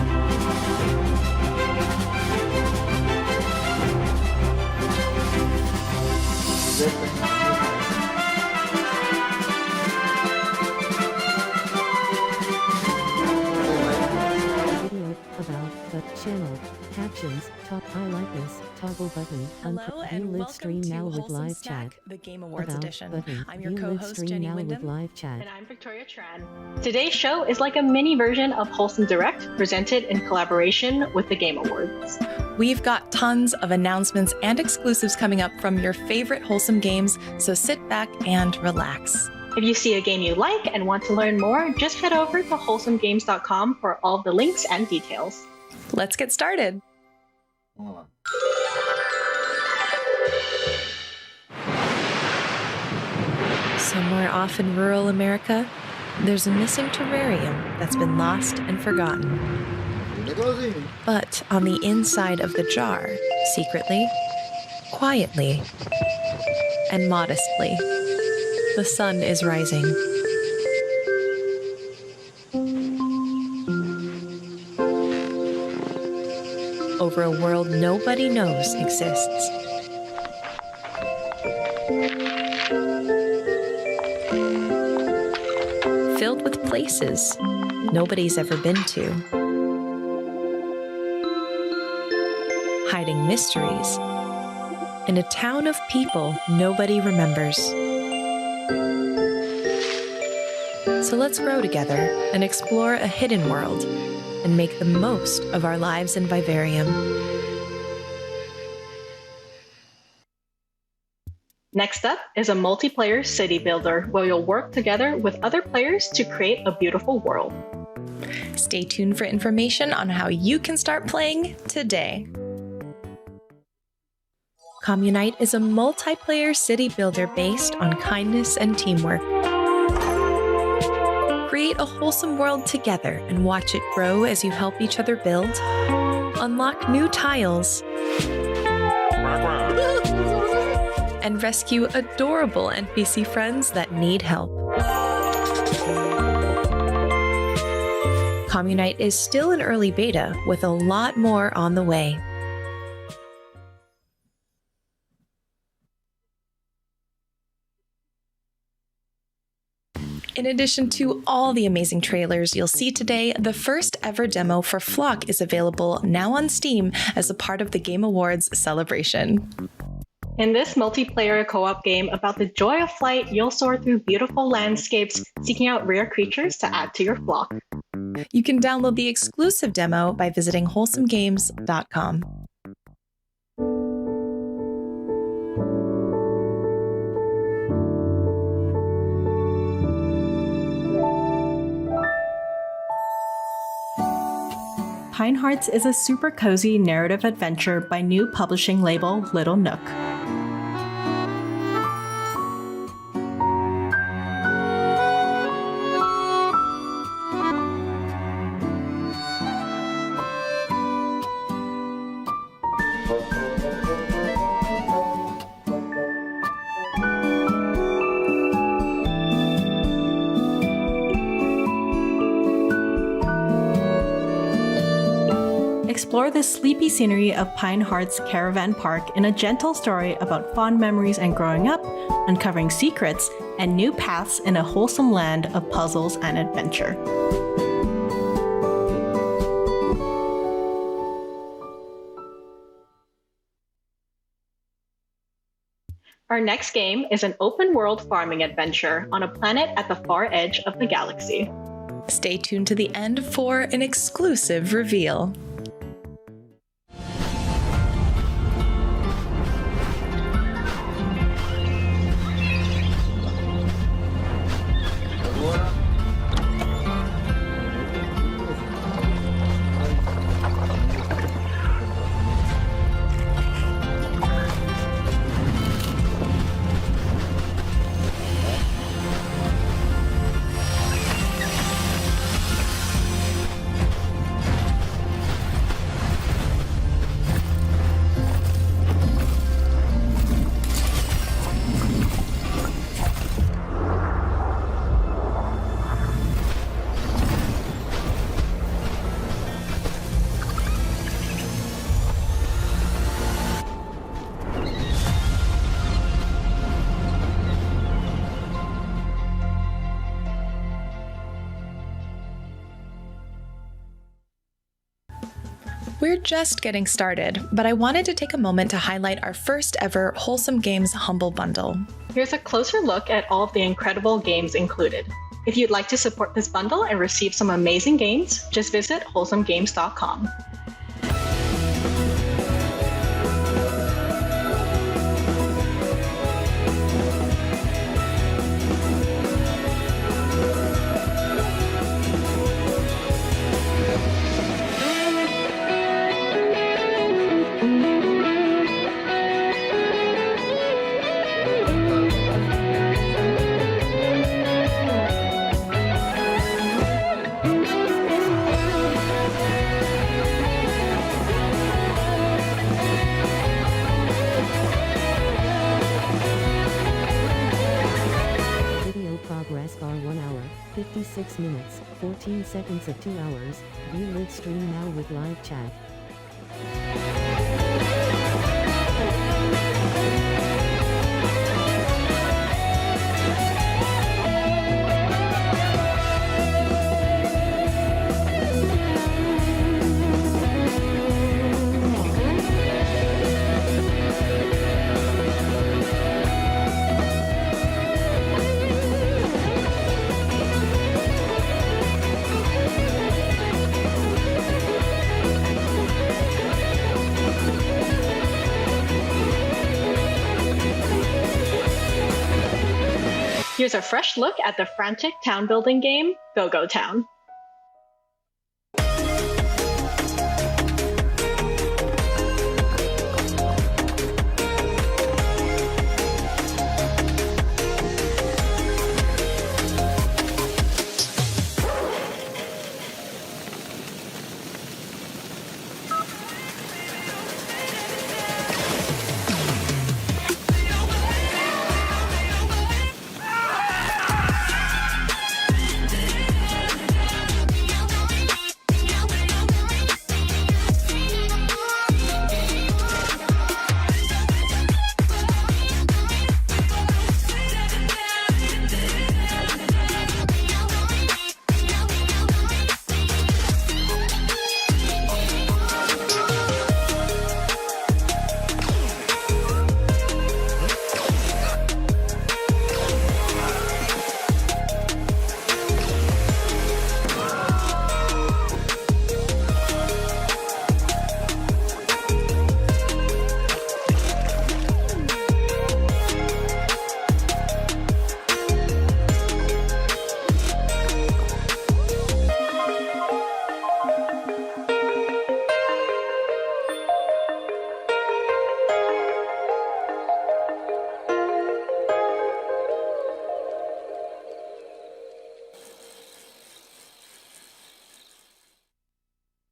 About the channel captions top. I like this toggle button. Hello and welcome to Wholesome Snack, the Game Awards edition. I'm your co-host Jenny Wyndham, live chat. and I'm Victoria Tran. Today's show is like a mini version of Wholesome Direct, presented in collaboration with the Game Awards. We've got tons of announcements and exclusives coming up from your favorite Wholesome games, so sit back and relax. If you see a game you like and want to learn more, just head over to wholesomegames.com for all the links and details. Let's get started. Somewhere off in rural America, there's a missing terrarium that's been lost and forgotten. But on the inside of the jar, secretly, quietly, and modestly, the sun is rising. A over a world nobody knows exists. Filled with places nobody's ever been to. Hiding mysteries in a town of people nobody remembers. So let's grow together and explore a hidden world and make the most of our lives in Vivarium. Next up is a multiplayer city builder where you'll work together with other players to create a beautiful world. Stay tuned for information on how you can start playing today. Communite is a multiplayer city builder based on kindness and teamwork. Create a wholesome world together and watch it grow as you help each other build. Unlock new tiles. And rescue adorable NPC friends that need help. Communite is still in early beta with a lot more on the way. In addition to all the amazing trailers you'll see today, the first ever demo for Flock is available now on Steam as a part of the Game Awards celebration. In this multiplayer co-op game about the joy of flight, you'll soar through beautiful landscapes, seeking out rare creatures to add to your flock. You can download the exclusive demo by visiting wholesomegames.com. Pine Hearts is a super cozy narrative adventure by new publishing label Little Nook. Explore the sleepy scenery of Pine Heart's Caravan Park in a gentle story about fond memories and growing up, uncovering secrets, and new paths in a wholesome land of puzzles and adventure. Our next game is an open-world farming adventure on a planet at the far edge of the galaxy. Stay tuned to the end for an exclusive reveal. We're just getting started, but I wanted to take a moment to highlight our first ever Wholesome Games Humble Bundle. Here's a closer look at all of the incredible games included. If you'd like to support this bundle and receive some amazing games, just visit wholesomegames.com. Progress bar 1 hour, 56 minutes, 14 seconds of 2 hours. View live stream now with live chat. Here's a fresh look at the frantic town building game, Go Go Town.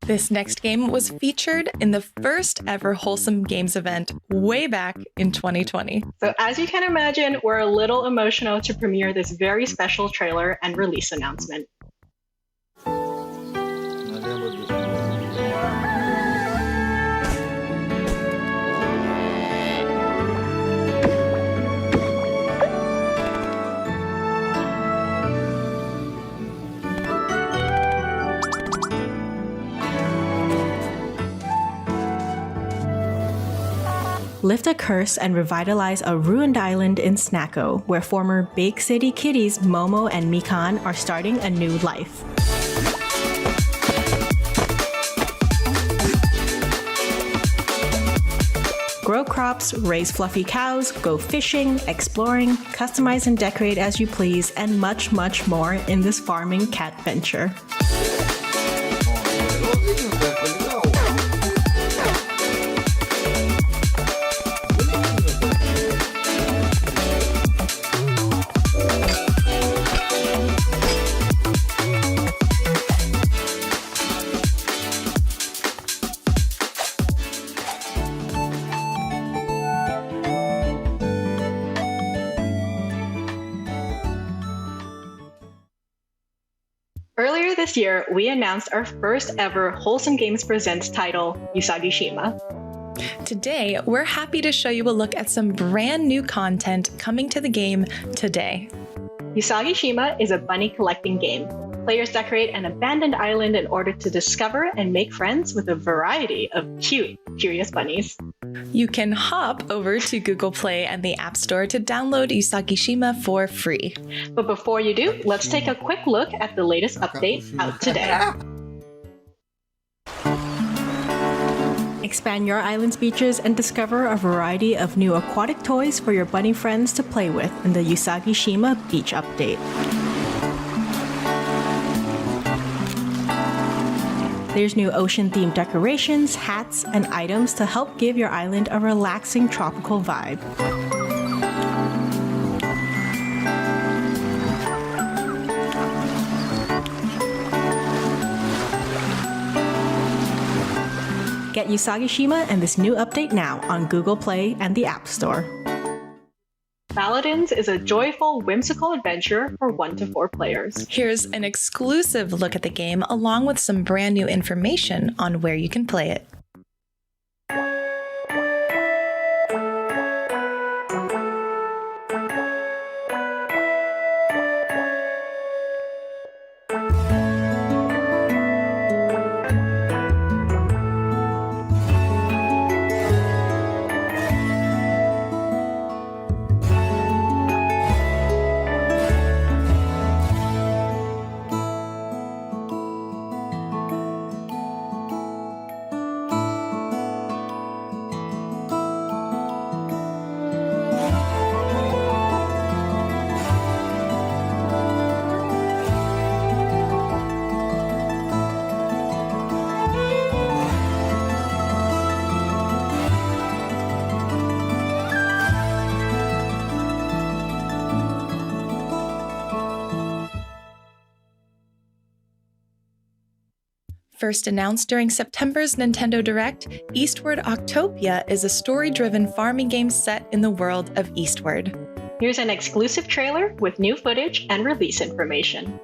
This next game was featured in the first ever Wholesome Games event way back in 2020. So as you can imagine, we're a little emotional to premiere this very special trailer and release announcement. Lift a curse and revitalize a ruined island in Snacko, where former Bake City kitties Momo and Mikan are starting a new life. Grow crops, raise fluffy cows, go fishing, exploring, customize and decorate as you please, and much, much more in this farming cat venture. Earlier this year, we announced our first ever Wholesome Games Presents title, Usagi-shima. Today, we're happy to show you a look at some brand new content coming to the game today. Usagi-shima is a bunny collecting game. Players decorate an abandoned island in order to discover and make friends with a variety of cute, curious bunnies. You can hop over to Google Play and the App Store to download Usagi-shima for free. But before you do, let's take a quick look at the latest update out today. Expand your island's beaches and discover a variety of new aquatic toys for your bunny friends to play with in the Usagi-shima Beach Update. There's new ocean-themed decorations, hats, and items to help give your island a relaxing tropical vibe. Get Usagi-shima and this new update now on Google Play and the App Store. Paladins is a joyful, whimsical adventure for 1 to 4 players. Here's an exclusive look at the game along with some brand new information on where you can play it. first announced during September's Nintendo Direct, Eastward Octopia is a story-driven farming game set in the world of Eastward. Here's an exclusive trailer with new footage and release information.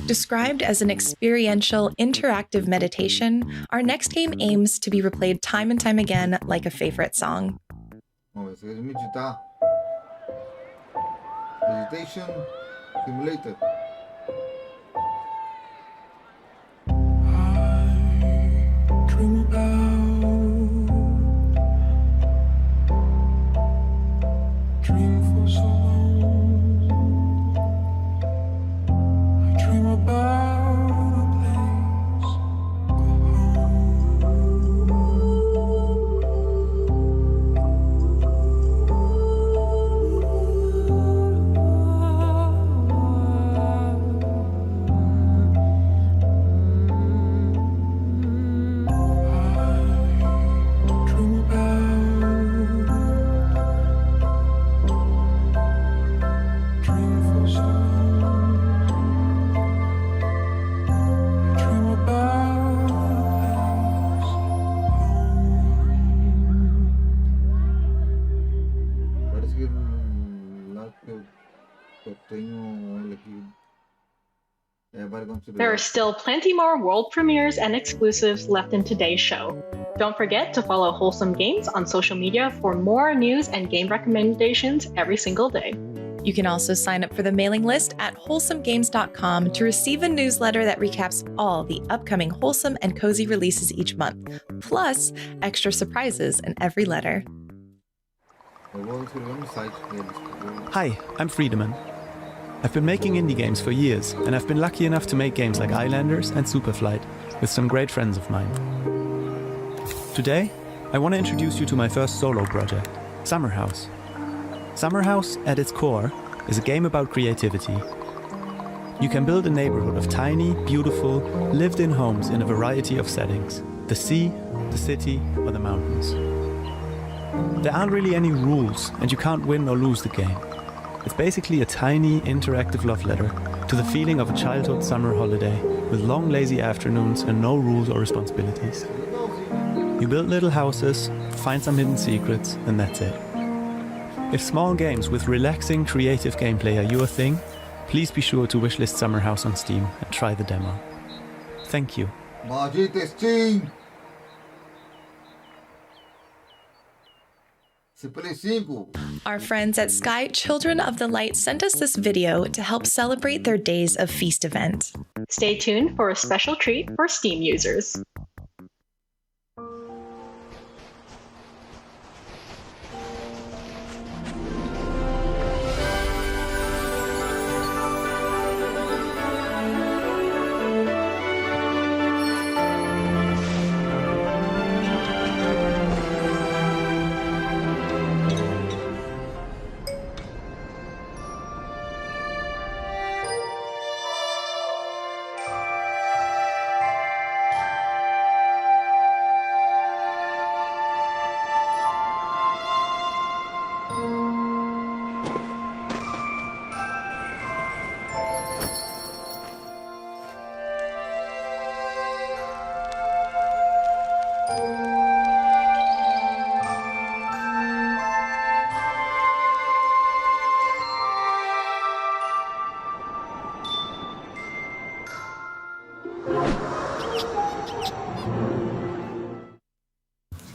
Described as an experiential, interactive meditation, our next game aims to be replayed time and time again like a favorite song. Meditation simulator. Dream for so long. I dream about a place. Go Parece que la que tengo elegido. There are still plenty more world premieres and exclusives left in today's show. Don't forget to follow Wholesome Games on social media for more news and game recommendations every single day. You can also sign up for the mailing list at wholesomegames.com to receive a newsletter that recaps all the upcoming wholesome and cozy releases each month, plus extra surprises in every letter. Hi, I'm Friedemann. I've been making indie games for years, and I've been lucky enough to make games like Islanders and Superflight with some great friends of mine. Today, I want to introduce you to my first solo project, Summer House. Summer House, at its core, is a game about creativity. You can build a neighborhood of tiny, beautiful, lived-in homes in a variety of settings: the sea, the city, or the mountains. There aren't really any rules, and you can't win or lose the game. It's basically a tiny, interactive love letter to the feeling of a childhood summer holiday with long, lazy afternoons and no rules or responsibilities. You build little houses, find some hidden secrets, and that's it. If small games with relaxing, creative gameplay are your thing, please be sure to wishlist Summer House on Steam and try the demo. Thank you. Our friends at Sky Children of the Light sent us this video to help celebrate their Days of Feast event. Stay tuned for a special treat for Steam users.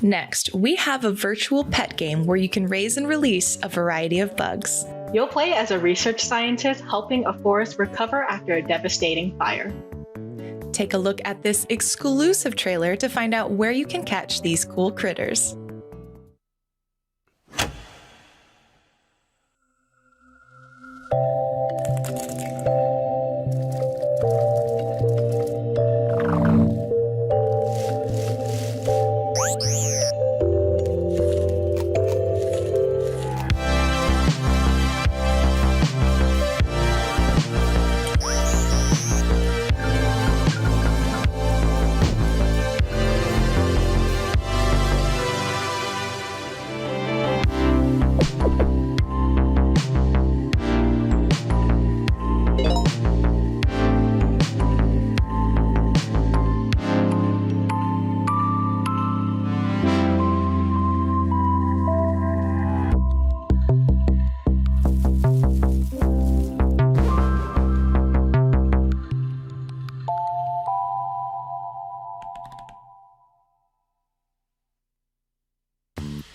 Next, we have a virtual pet game where you can raise and release a variety of bugs. You'll play as a research scientist helping a forest recover after a devastating fire. Take a look at this exclusive trailer to find out where you can catch these cool critters.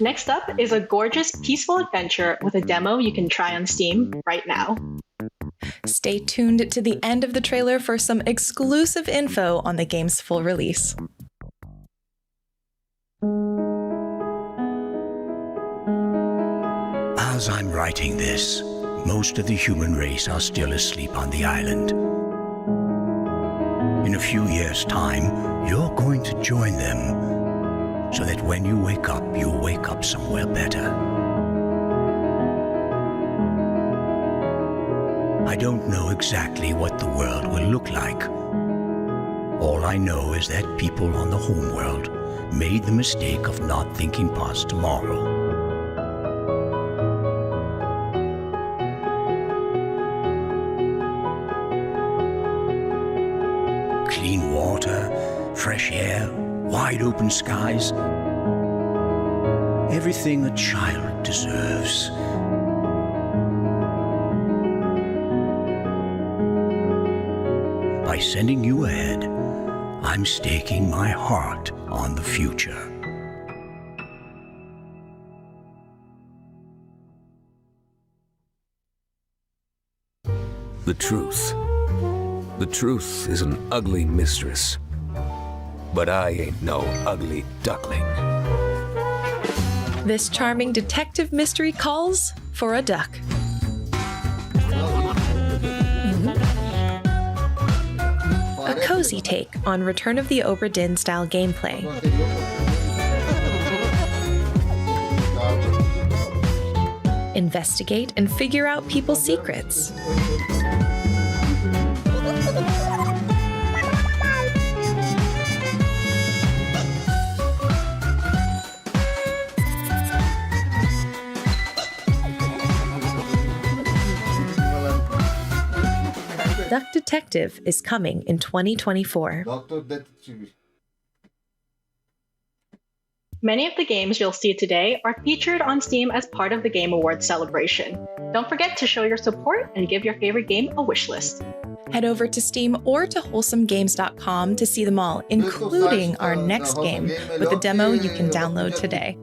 Next up is a gorgeous, peaceful adventure with a demo you can try on Steam right now. Stay tuned to the end of the trailer for some exclusive info on the game's full release. As I'm writing this, most of the human race are still asleep on the island. In a few years' time, you're going to join them, so that when you wake up, you'll wake up somewhere better. I don't know exactly what the world will look like. All I know is that people on the homeworld made the mistake of not thinking past tomorrow. Clean water, fresh air, wide open skies. Everything a child deserves. By sending you ahead, I'm staking my heart on the future. The truth. The truth is an ugly mistress. But I ain't no ugly duckling. This charming detective mystery calls for a duck. A cozy take on Return of the Obra Dinn style gameplay. Investigate and figure out people's secrets. Duck Detective is coming in 2024. Many of the games you'll see today are featured on Steam as part of the Game Awards celebration. Don't forget to show your support and give your favorite game a wishlist. Head over to Steam or to wholesomegames.com to see them all, including our next game with a demo you can download today.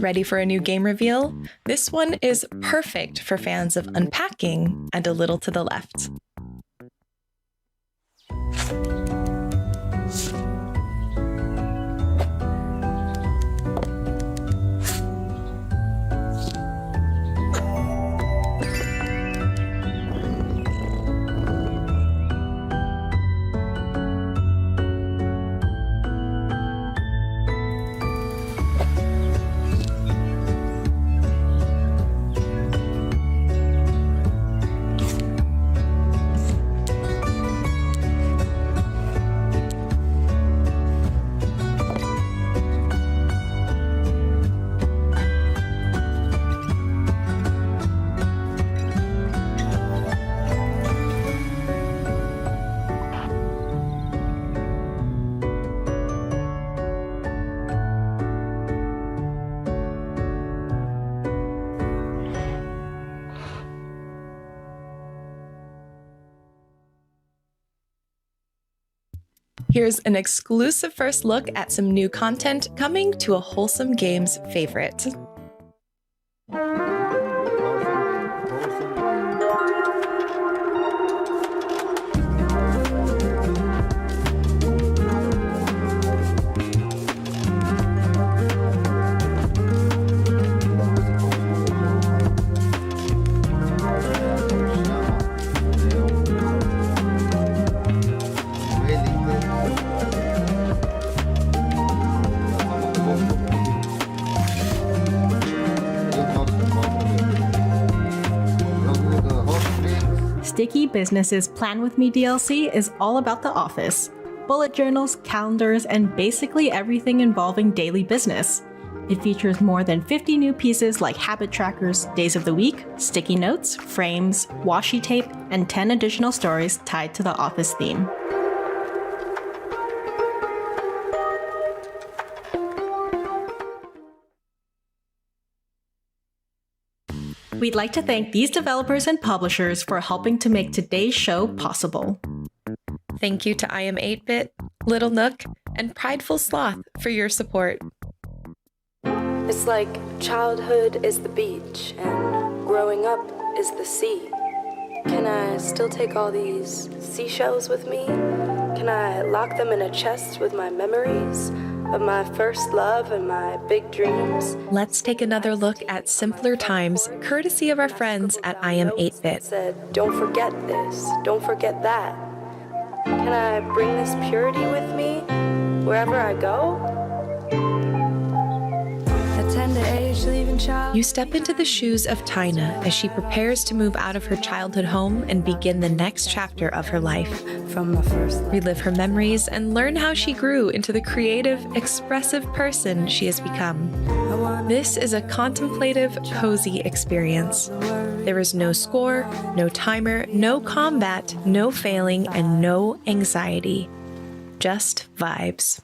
Ready for a new game reveal? This one is perfect for fans of unpacking and a little to the left. Here's an exclusive first look at some new content coming to a Wholesome Games favorite. Sticky Business's Plan With Me DLC is all about the office. Bullet journals, calendars, and basically everything involving daily business. It features more than 50 new pieces like habit trackers, days of the week, sticky notes, frames, washi tape, and 10 additional stories tied to the office theme. We'd like to thank these developers and publishers for helping to make today's show possible. Thank you to I Am 8-Bit, Little Nook, and Prideful Sloth for your support. It's like childhood is the beach and growing up is the sea. Can I still take all these seashells with me? Can I lock them in a chest with my memories of my first love and my big dreams? Let's take another look at simpler times, courtesy of our friends at I Am 8-Bit. Said, don't forget this, don't forget that. Can I bring this purity with me wherever I go? You step into the shoes of Tina as she prepares to move out of her childhood home and begin the next chapter of her life. Relive her memories and learn how she grew into the creative, expressive person she has become. This is a contemplative, cozy experience. There is no score, no timer, no combat, no failing, and no anxiety. Just vibes.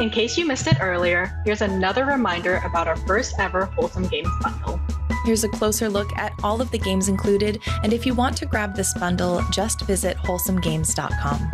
In case you missed it earlier, here's another reminder about our first ever Wholesome Games bundle. Here's a closer look at all of the games included, and if you want to grab this bundle, just visit wholesomegames.com.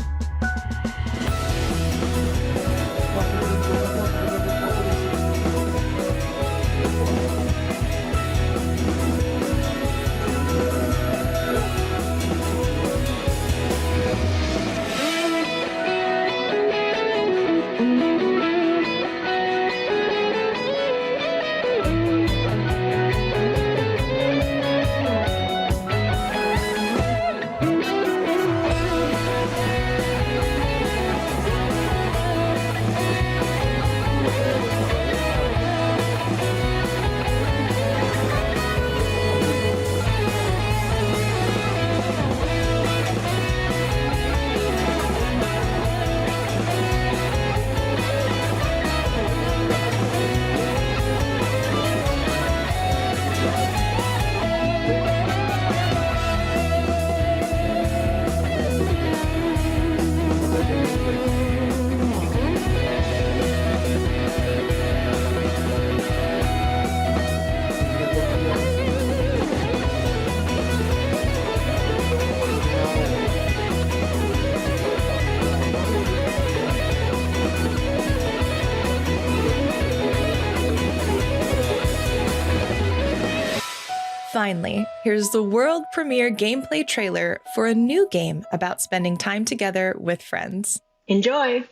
Finally, here's the world premiere gameplay trailer for a new game about spending time together with friends. Enjoy!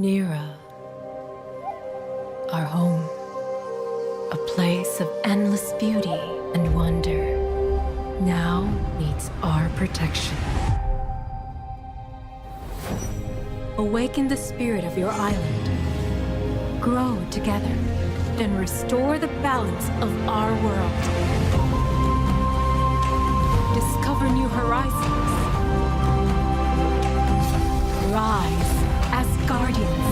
Nira, our home, a place of endless beauty and wonder, now needs our protection. Awaken the spirit of your island. Grow together and restore the balance of our world. Discover new horizons. Rise as guardians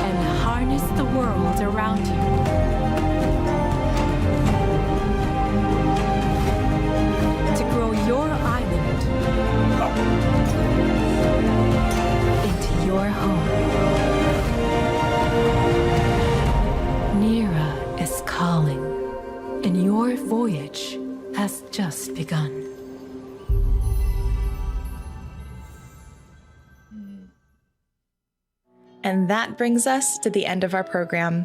and harness the world around you. To grow your island into your home. Nira is calling, and your voyage has just begun. And that brings us to the end of our program.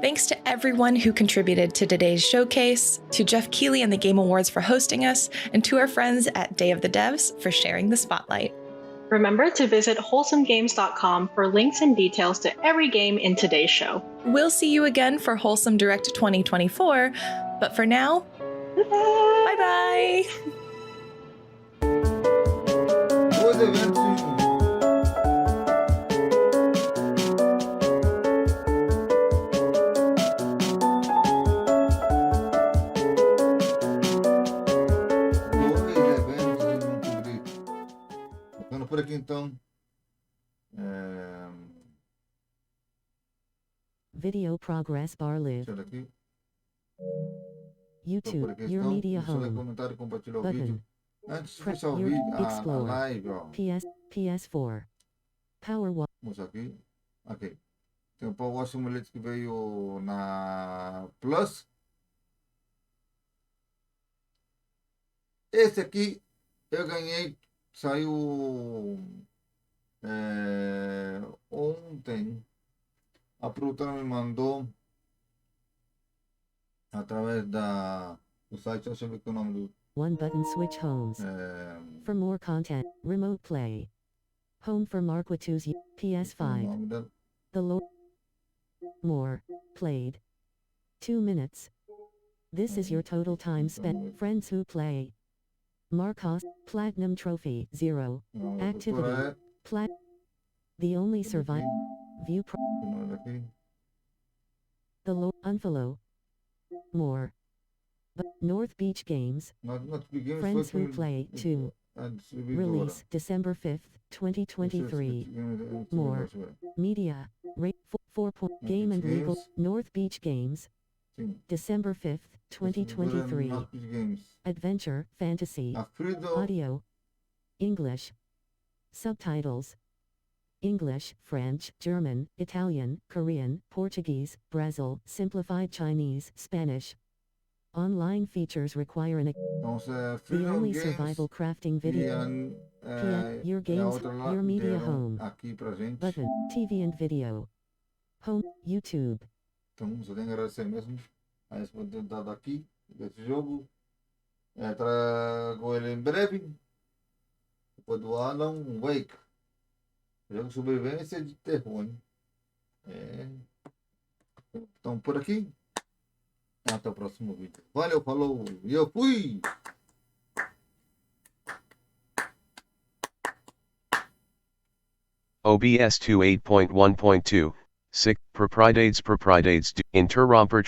Thanks to everyone who contributed to today's showcase, to Jeff Keighley and the Game Awards for hosting us, and to our friends at Day of the Devs for sharing the spotlight. Remember to visit wholesomegames.com for links and details to every game in today's show. We'll see you again for Wholesome Direct 2024, but for now, bye-bye! Por aqui então. Video progress bar live. Deixa eu aqui. YouTube, your media home. Comentário, compartilhar o Button. vídeo. Antes de Press começar o your vídeo, a Explore. live, ó. PS4. Power Wash. Vamos aqui. Ok. Tem o Power Wash Simulator que veio na Plus. Esse aqui eu ganhei. Saiu ontem. A produtora me mandou através do site, deixa eu ver que é o nome do. One button switch homes. For more content, remote play. Home for Marquitu's PS5. The more played. 2 minutes. This is your total time spent. Friends who play. Marcos, Platinum Trophy, 0. Activity, The only survive. View The unfollow. More. But North Beach Games. Friends who play, 2. Release, December 5th, 2023. More. Media. Rate, 4. Game and Legal. North Beach Games. December 5th, 2023. Adventure, Fantasy. Audio. English. Subtitles. English, French, German, Italian, Korean, Portuguese, Brazil, Simplified Chinese, Spanish. Online features require the only survival crafting video. Your games, your media home. Button, TV and video. Home, YouTube. Então, só tenho que agradecer mesmo a esse poder ter dado aqui, desse jogo. Trago ele em breve. Depois do Alan Wake. Jogo de sobrevivência de terror, hein? Então, por aqui. Até o próximo vídeo. Valeu, falou e eu fui! OBS 28.1.2 SIC Propriedades Interromper